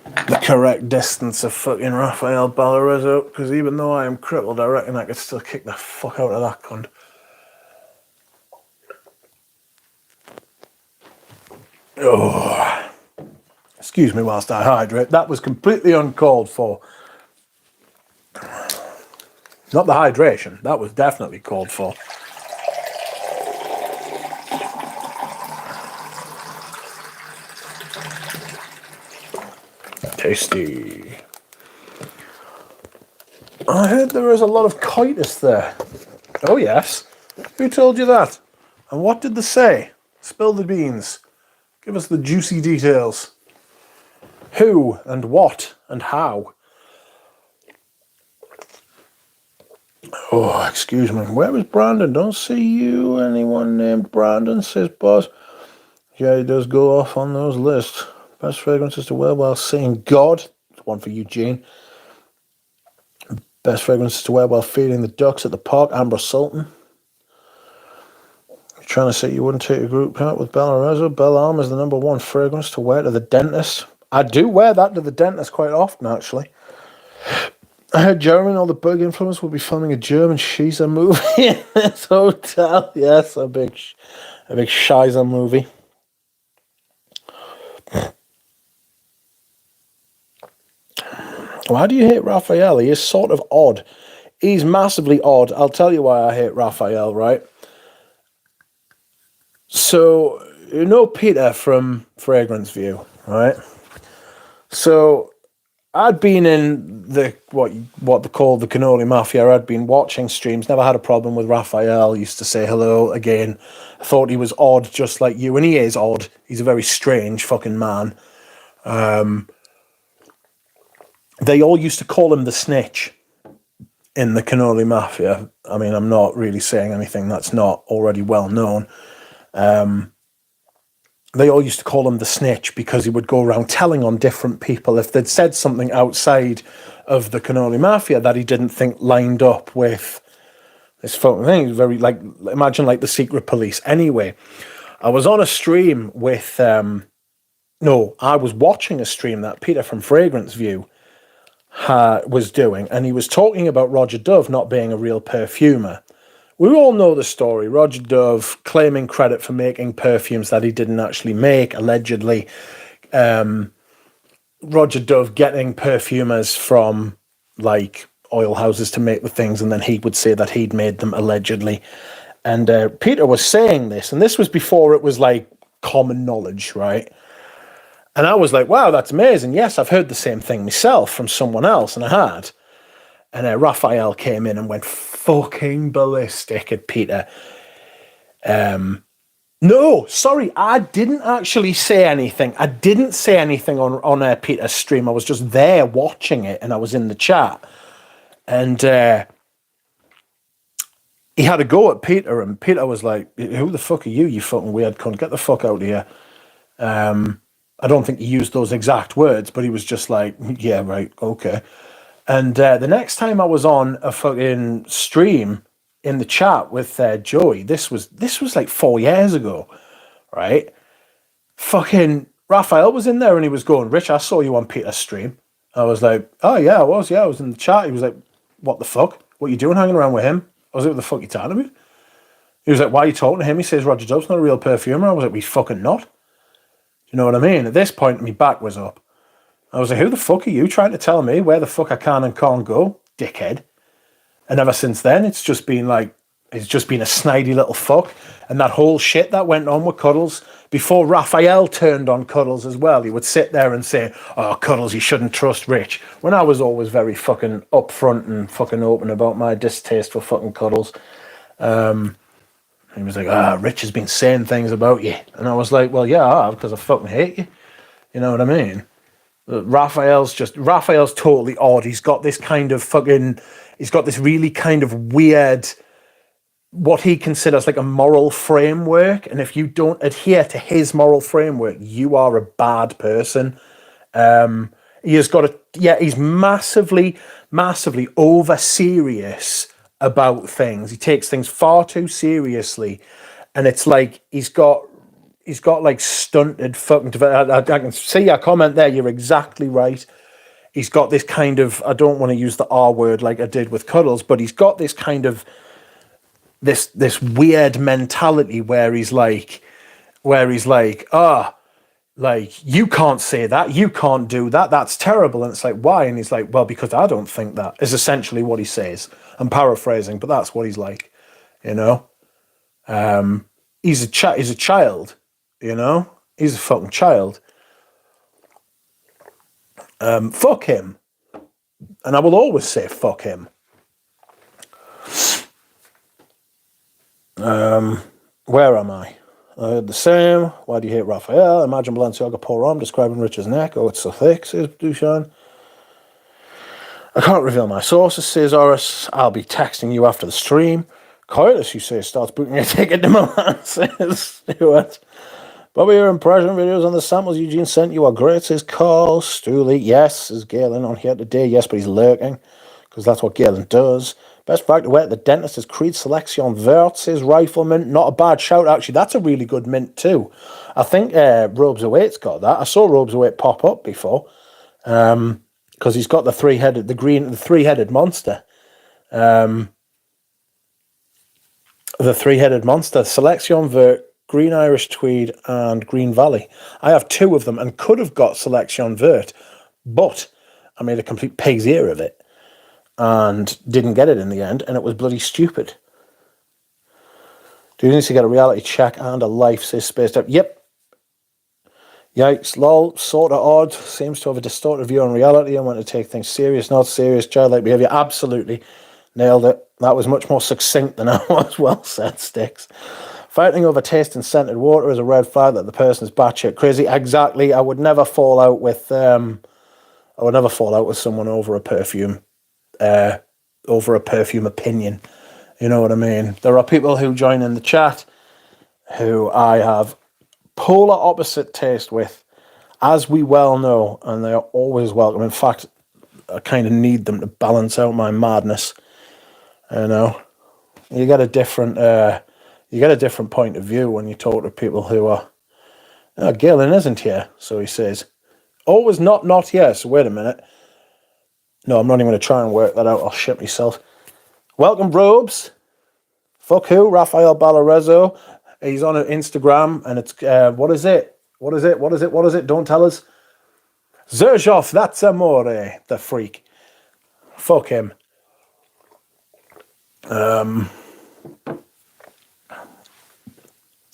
the correct distance of fucking Rafael Balarezzo, because even though I am crippled, I reckon I could still kick the fuck out of that cunt. Oh. Excuse me whilst I hydrate. That was completely uncalled for. Not the hydration. That was definitely called for. Tasty. I heard there was a lot of coitus there. Oh, yes. Who told you that? And what did they say? Spill the beans. Give us the juicy details. Who and what and how? Oh, excuse me. Where was Brandon? Don't see you. Anyone named Brandon, says Boss. Yeah, he does go off on those lists. Best fragrances to wear while seeing God. One for Eugene. Best fragrances to wear while feeding the ducks at the park. Amber Sultan. You're trying to say you wouldn't take a group out with Balarezzo. Belle Arm is the #1 fragrance to wear to the dentist. I do wear that to the dentist quite often, actually. I heard Jeremy and all the bug influencers will be filming a German Shiza movie in this hotel. Yes, a big Shiza movie. Why do you hate Raphael? He is sort of odd. He's massively odd. I'll tell you why I hate Raphael, right? So, you know Peter from Fragrance View, right? So, I'd been in the what they call the cannoli mafia. I'd been watching streams, never had a problem with Raphael. Used to say hello again. I thought he was odd, just like you, and he is odd. He's a very strange fucking man. They all used to call him the snitch in the cannoli mafia. I mean, I'm not really saying anything that's not already well known. They all used to call him the snitch because he would go around telling on different people if they'd said something outside of the cannoli mafia that he didn't think lined up with this fucking thing. He was very, like, imagine like the secret police. Anyway, I was on a stream with, I was watching a stream that Peter from Fragrance View was doing, and he was talking about Roger Dove not being a real perfumer. We all know the story. Roger Dove claiming credit for making perfumes that he didn't actually make, allegedly. Roger Dove getting perfumers from, like, oil houses to make the things, and then he would say that he'd made them, allegedly. And Peter was saying this, and this was before it was, like, common knowledge, right? And I was like, wow, that's amazing. Yes, I've heard the same thing myself from someone else, and I had. And Raphael came in and went fucking ballistic at Peter. No, sorry, I didn't actually say anything. I didn't say anything on Peter's stream. I was just there watching it, and I was in the chat. And he had a go at Peter, and Peter was like, who the fuck are you, you fucking weird cunt? Get the fuck out of here. I don't think he used those exact words, but he was just like, yeah, right, okay. And the next time I was on a fucking stream in the chat with Joey, this was like 4 years ago, right? Fucking Raphael was in there and he was going, Rich, I saw you on Peter's stream. I was like, oh yeah, I was in the chat. He was like, what the fuck? What are you doing hanging around with him? I was like, what the fuck are you talking about? He was like, why are you talking to him? He says Roger Dove's not a real perfumer. I was like, we fucking not. Do you know what I mean? At this point, my back was up. I was like, who the fuck are you trying to tell me where the fuck I can and can't go, dickhead? And ever since then, it's just been a snidey little fuck. And that whole shit that went on with Cuddles, before Raphael turned on Cuddles as well, he would sit there and say, oh, Cuddles, you shouldn't trust Rich. When I was always very fucking upfront and fucking open about my distaste for fucking Cuddles. He was like, Rich has been saying things about you. And I was like, well, yeah, I have, because I fucking hate you. You know what I mean? Raphael's totally odd. He's got this really kind of weird, what he considers like a moral framework. And if you don't adhere to his moral framework, you are a bad person. He's massively, massively over serious about things. He takes things far too seriously. And it's like, he's got like stunted fucking. I can see your comment there. You're exactly right. He's got this kind of. I don't want to use the R word like I did with Cuddles, but he's got this kind of this weird mentality where he's like, like you can't say that, you can't do that. That's terrible. And it's like, why? And he's like, well, because I don't think that is essentially what he says. I'm paraphrasing, but that's what he's like. You know, he's a child. You know, he's a fucking child. Fuck him. And I will always say fuck him. Where am I? I heard the same. Why do you hate Raphael? Imagine Balenciaga poor arm describing Richard's neck. Oh, it's so thick, says Dushan. I can't reveal my sources, says Oris. I'll be texting you after the stream. Coitus, you say, starts booking a ticket to Milan, says Stuart. Bobby, your impression videos on the samples Eugene sent you are great, says Carl. Stooley, yes, says Galen on here today. Yes, but he's lurking, because that's what Galen does. Best fact to wear at the dentist is Creed Selection Vert, says Rifleman. Not a bad shout, actually. That's a really good mint, too. I think Robes Await's got that. I saw Robes Await pop up before, because he's got the three-headed monster. The three-headed monster. Selection Vert, Green Irish Tweed, and Green Valley. I have two of them and could have got Selection Vert, but I made a complete pig's ear of it and didn't get it in the end, and it was bloody stupid. Do you need to get a reality check and a life, says Spaced Up? Yep. Yikes, lol, sort of odd. Seems to have a distorted view on reality and want to take things serious, not serious, childlike behaviour. Absolutely. Nailed it. That was much more succinct than I was. Well said, Sticks. Fighting over taste and scented water is a red flag that the person is batshit crazy. Exactly. I would never fall out with someone over a perfume. Over a perfume opinion. You know what I mean? There are people who join in the chat who I have polar opposite taste with, as we well know, and they are always welcome. In fact, I kind of need them to balance out my madness. You know, you get a different point of view when you talk to people who are. Oh, Galen isn't here, so he says. Always not here. So wait a minute. No, I'm not even going to try and work that out. I'll shit myself. Welcome, Robes. Fuck who? Rafael Balarezzo. He's on Instagram, and it's what is it? What is it? Don't tell us. Zerzhov, that's amore, the freak. Fuck him.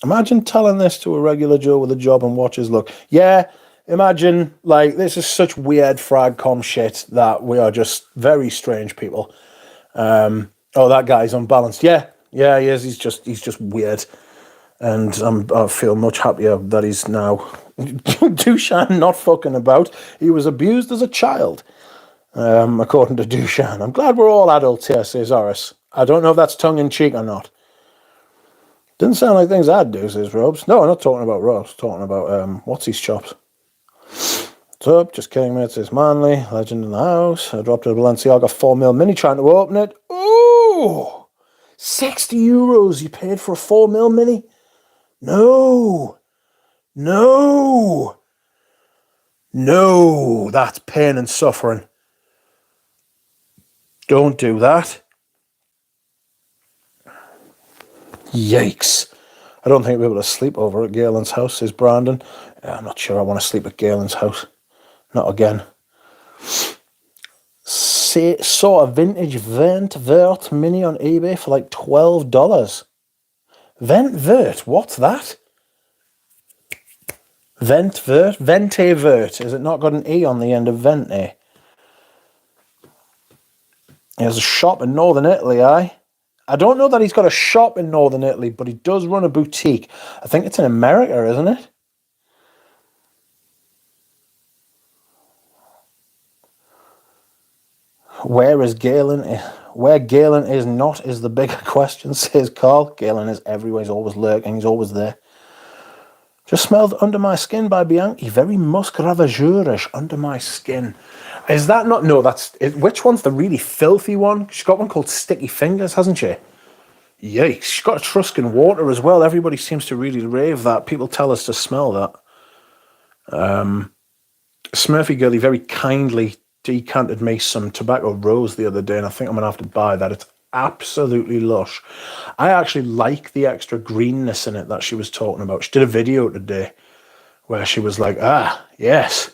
Imagine telling this to a regular Joe with a job and watch his look. Yeah, imagine, like, this is such weird fragcom shit that we are just very strange people. Oh, that guy's unbalanced. Yeah, he is. He's just weird. And I feel much happier that he's now Dushan not fucking about. He was abused as a child, according to Dushan. I'm glad we're all adults here, says Horace. I don't know if that's tongue-in-cheek or not. Didn't sound like things I'd do, says Robes. No, I'm not talking about Robes. Talking about, what's his chops? What's up? Just kidding, mate, says Manly. Legend in the house. I dropped a Balenciaga 4mm mini trying to open it. Ooh! €60 you paid for a 4mm mini? No, that's pain and suffering. Don't do that. Yikes. I don't think we'll be able to sleep over at Galen's house, says Brandon. I'm not sure I want to sleep at Galen's house. Not again. Saw a vintage Vent Vert mini on eBay for like $12. Vent Vert, what's that? Vent Vert? Vente Vert. Has it not got an E on the end of Vente? He has a shop in Northern Italy, I don't know that he's got a shop in Northern Italy, but he does run a boutique. I think it's in America, isn't it? Where Galen is not is the bigger question, says Carl. Galen is everywhere. He's always lurking. He's always there. Just smelled Under My Skin by Bianchi. Very musk ravageur-ish. Under My Skin. Is that not? No, which one's the really filthy one? She's got one called Sticky Fingers, hasn't she? Yikes. She's got Etruscan water as well. Everybody seems to really rave that. People tell us to smell that. Smurfy Girlie very kindly decanted me some Tobacco Rose the other day, and I think I'm going to have to buy that. It's absolutely lush. I actually like the extra greenness in it that she was talking about. She did a video today where she was like, yes,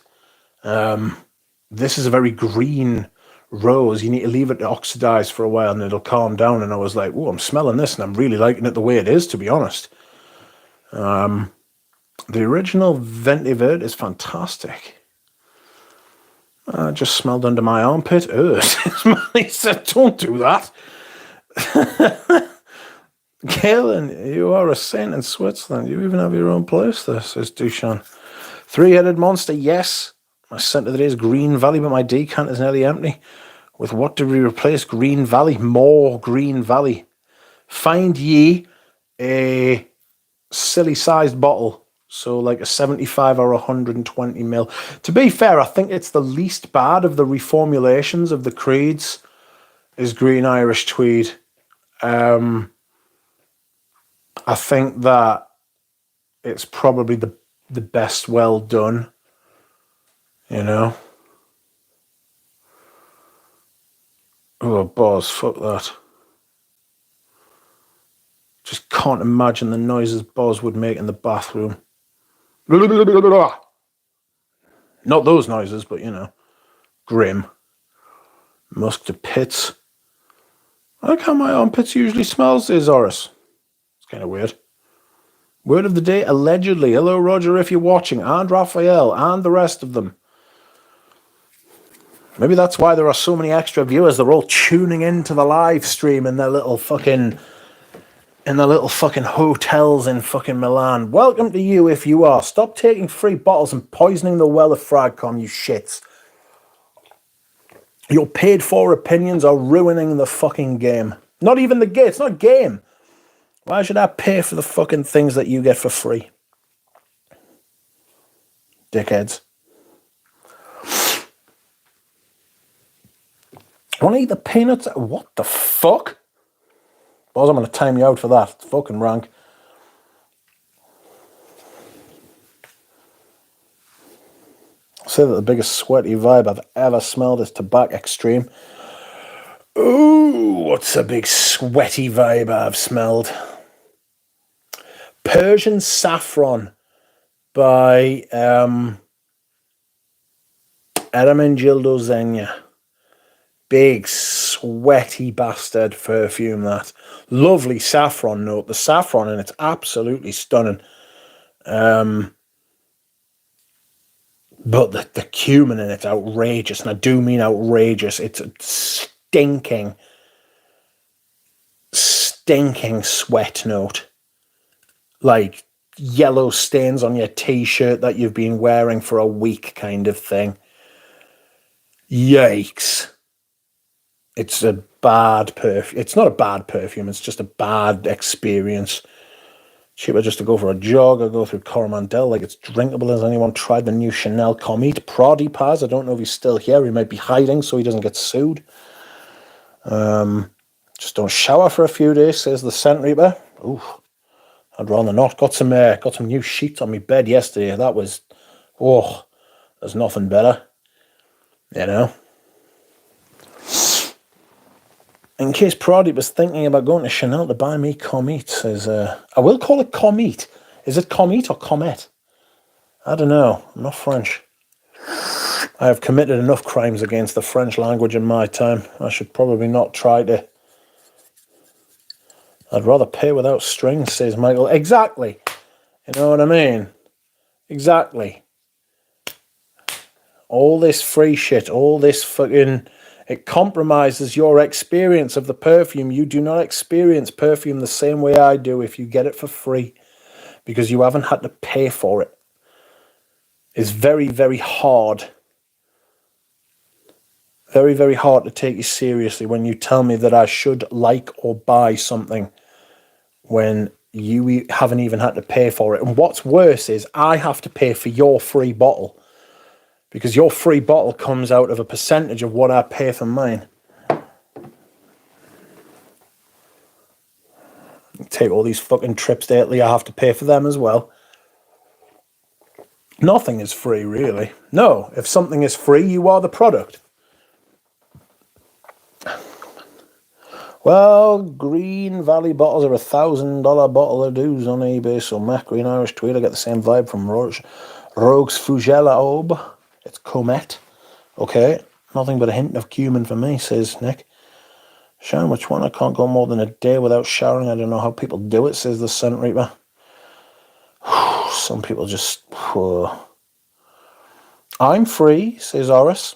this is a very green rose. You need to leave it to oxidize for a while and it'll calm down. And I was like, oh, I'm smelling this and I'm really liking it the way it is, to be honest. The original Venti Verde is fantastic. I just smelled under my armpit. He said, don't do that. Galen, you are a saint in Switzerland. You even have your own place there, says Dushan. Three-headed monster, yes. My scent of the day is Green Valley, but my decant is nearly empty. With what did we replace Green Valley? More Green Valley. Find ye a silly-sized bottle. So like a 75 or 120 mil. To be fair, I think it's the least bad of the reformulations of the Creeds is Green Irish Tweed. I think that it's probably the best well done, you know. Oh, Boz, fuck that. Just can't imagine the noises Boz would make in the bathroom. Not those noises, but you know. Grim. Musk to pits. I like how my armpits usually smell, says Horace. It's kind of weird. Word of the day, allegedly. Hello, Roger, if you're watching, and Raphael, and the rest of them. Maybe that's why there are so many extra viewers. They're all tuning into the live stream in their little fucking hotels in fucking Milan. Welcome to you if you are. Stop taking free bottles and poisoning the well of Fragcom, you shits. Your paid for opinions are ruining the fucking game. Not even the game. It's not a game. Why should I pay for the fucking things that you get for free? Dickheads. Want to eat the peanuts? What the fuck? Boss, I'm going to time you out for that. It's fucking rank. I'll say that the biggest sweaty vibe I've ever smelled is Tobacco Extreme. Ooh, what's a big sweaty vibe I've smelled? Persian Saffron by Ermenegildo Zegna. Big sweaty bastard perfume, that. Lovely saffron note. The saffron in it's absolutely stunning. But the cumin in it's outrageous, and I do mean outrageous. It's a stinking sweat note. Like yellow stains on your t-shirt that you've been wearing for a week kind of thing. Yikes. It's a bad perfume. It's not a bad perfume. It's just a bad experience. Cheaper just to go for a jog or go through Coromandel like it's drinkable. Has anyone tried the new Chanel Comet? Prodi Paz? I don't know if he's still here. He might be hiding so he doesn't get sued. Just don't shower for a few days, says the Scent Reaper. Ooh, I'd rather not. Got some new sheets on my bed yesterday. That was, there's nothing better. You know. In case Prodi was thinking about going to Chanel to buy me Comet, says, I will call it Comet. Is it Comet or Comet? I don't know. I'm not French. I have committed enough crimes against the French language in my time. I should probably not try to. I'd rather pay without strings, says Michael. Exactly. You know what I mean? Exactly. All this free shit, all this fucking... It compromises your experience of the perfume. You do not experience perfume the same way I do if you get it for free, because you haven't had to pay for it. It's very, very hard. Very, very hard to take you seriously when you tell me that I should like or buy something when you haven't even had to pay for it. And what's worse is I have to pay for your free bottle, because your free bottle comes out of a percentage of what I pay for mine. Take all these fucking trips to Italy, I have to pay for them as well. Nothing is free, really. No, if something is free, you are the product. Well, Green Valley bottles are $1,000 bottle of dues on eBay, so Mac Green Irish Tweed, I get the same vibe from Rogues Fougela Aube. It's Comet. Okay, nothing but a hint of cumin for me, says Nick. Sharon, which one? I can't go more than a day without showering. I don't know how people do it, says the Scent Reaper. Some people just... I'm free, says Horace.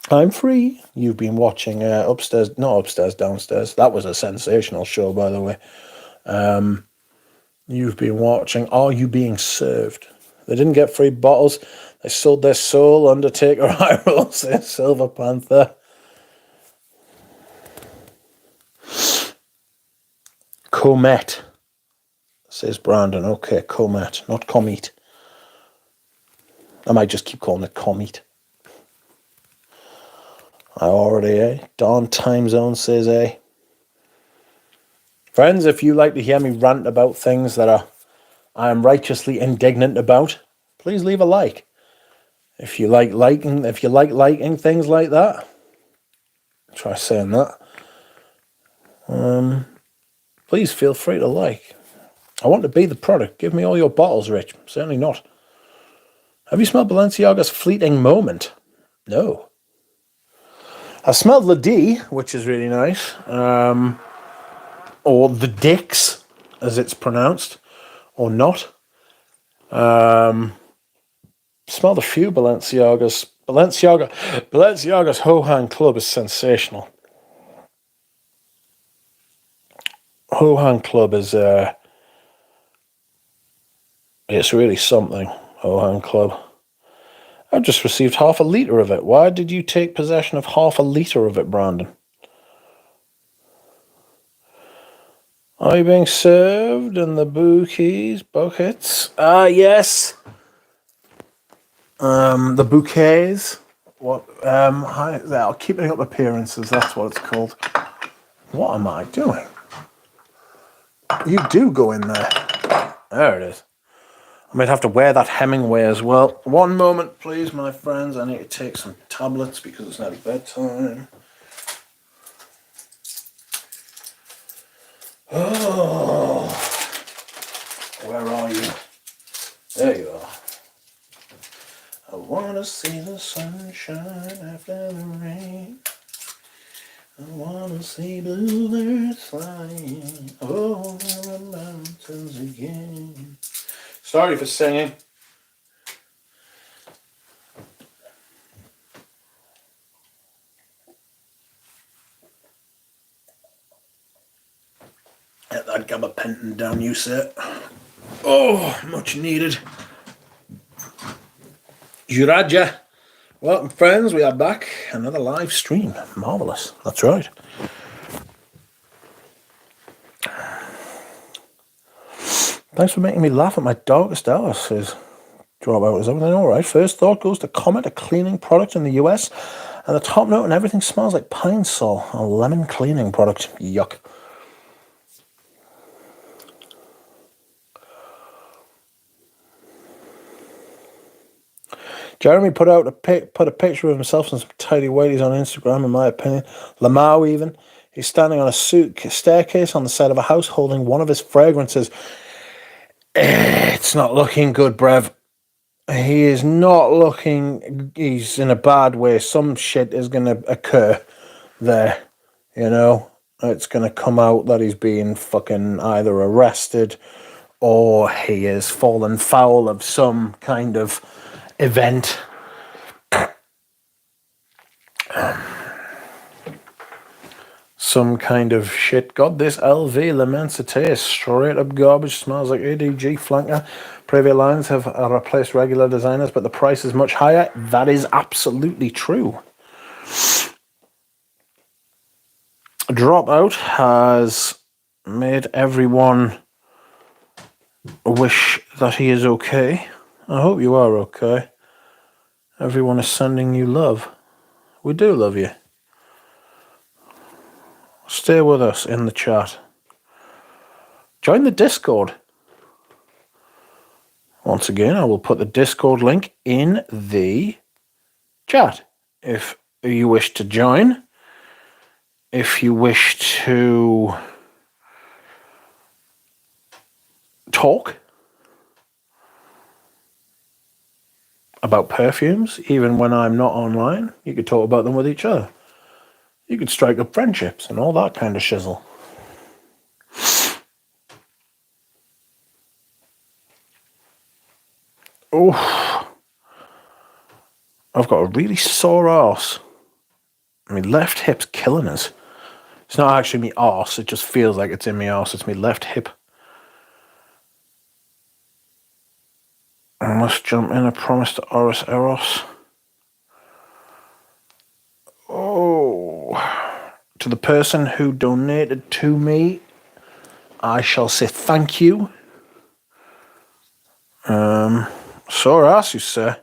I'm free. You've been watching not upstairs, downstairs. That was a sensational show, by the way. You've been watching Are You Being Served? They didn't get free bottles. They sold their soul. Undertaker, I will say, Silver Panther. Comet, says Brandon. Okay, Comet, not Comet. I might just keep calling it Comet. I already, Dawn Time Zone says, Friends, if you like to hear me rant about things that I am righteously indignant about, please leave a like. If you like liking things like that, try saying that. Please feel free to like. I want to be the product. Give me all your bottles, Rich. Certainly not. Have you smelled Balenciaga's Fleeting Moment? No. I smelled the D, which is really nice. Or the Dicks, as it's pronounced. Or not. Smelled a few Balenciagas. Balenciaga's Ho-Han Club is sensational. Ho-Han Club is... it's really something. Ho-Han Club. I've just received half a litre of it. Why did you take possession of half a litre of it, Brandon? Are you being served in the buckets? Ah, yes. The bouquets. What? Keeping up appearances. That's what it's called. What am I doing? You do go in there. There it is. I might have to wear that Hemingway as well. One moment, please, my friends. I need to take some tablets because it's now bedtime. Oh, where are you? There you are. I want to see the sunshine after the rain. I want to see bluebirds flying over the mountains again. Sorry for singing. Get that gabapentin down, you sir. Oh, much needed. Juraja. Welcome, friends. We are back. Another live stream. Marvellous. That's right. Thanks for making me laugh at my darkest hour, says Dropout. Is everything all right? First thought goes to Comet, a cleaning product in the US. And the top note and everything smells like Pine Sol, a lemon cleaning product. Yuck. Jeremy put a picture of himself and some tidy whities on Instagram, in my opinion. Lamau even. He's standing on a staircase on the side of a house holding one of his fragrances. It's not looking good, Brev. He is not looking... He's in a bad way. Some shit is going to occur there, you know? It's going to come out that he's being fucking either arrested or he has fallen foul of some kind of event. Some kind of shit. God, this LV L'Immensité is straight up garbage. Smells like ADG flanker. Previous lines have replaced regular designers, but the price is much higher. That is absolutely true. Dropout has made everyone wish that he is okay. I hope you are okay. Everyone is sending you love. We do love you. Stay with us in the chat. Join the Discord. Once again, I will put the Discord link in the chat. If you wish to join, if you wish to talk about perfumes, even when I'm not online, you could talk about them with each other. You could strike up friendships and all that kind of shizzle. Oh, I've got a really sore arse. My left hip's killing us. It's not actually my arse, it just feels like it's in my arse. It's my left hip. I must jump in a promise to Oris Eros. Oh, to the person who donated to me, I shall say thank you. Sore ass, you say.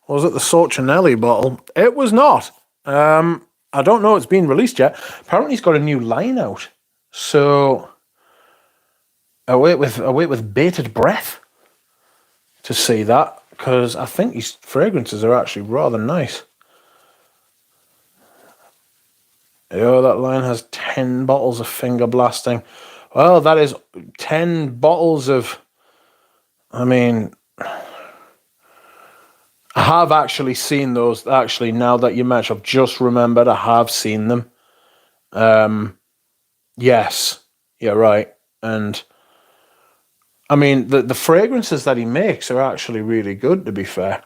Was it the Sorcinelli bottle? It was not. I don't know it's been released yet. Apparently he's got a new line out. So I wait with bated breath to see that, because I think these fragrances are actually rather nice. Oh, that line has 10 bottles of finger blasting. Well, that is 10 bottles of... I mean... I have actually seen those. Actually, now that you mention, I've just remembered I have seen them. Yes, you're right. And I mean, the fragrances that he makes are actually really good, to be fair.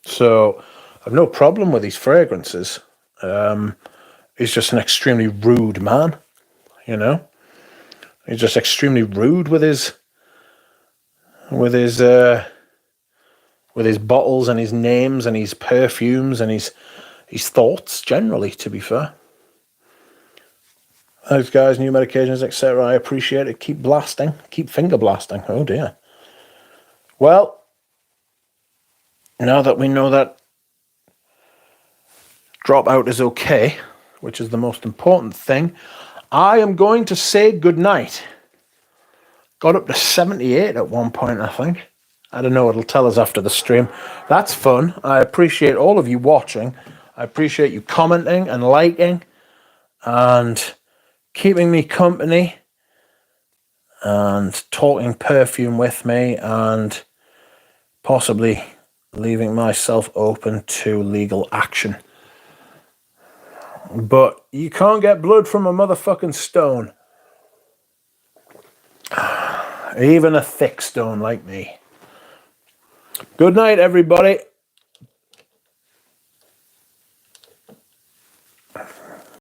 So I've no problem with his fragrances. He's just an extremely rude man, you know. He's just extremely rude with his with his bottles and his names and his perfumes and his thoughts generally, to be fair. Thanks, guys. New medications, etc. I appreciate it. Keep blasting. Keep finger blasting. Oh, dear. Well, now that we know that dropout is okay, which is the most important thing, I am going to say goodnight. Got up to 78 at one point, I think. I don't know. It'll tell us after the stream. That's fun. I appreciate all of you watching. I appreciate you commenting and liking and keeping me company and talking perfume with me and possibly leaving myself open to legal action. But you can't get blood from a motherfucking stone. Even a thick stone like me. Good night, everybody.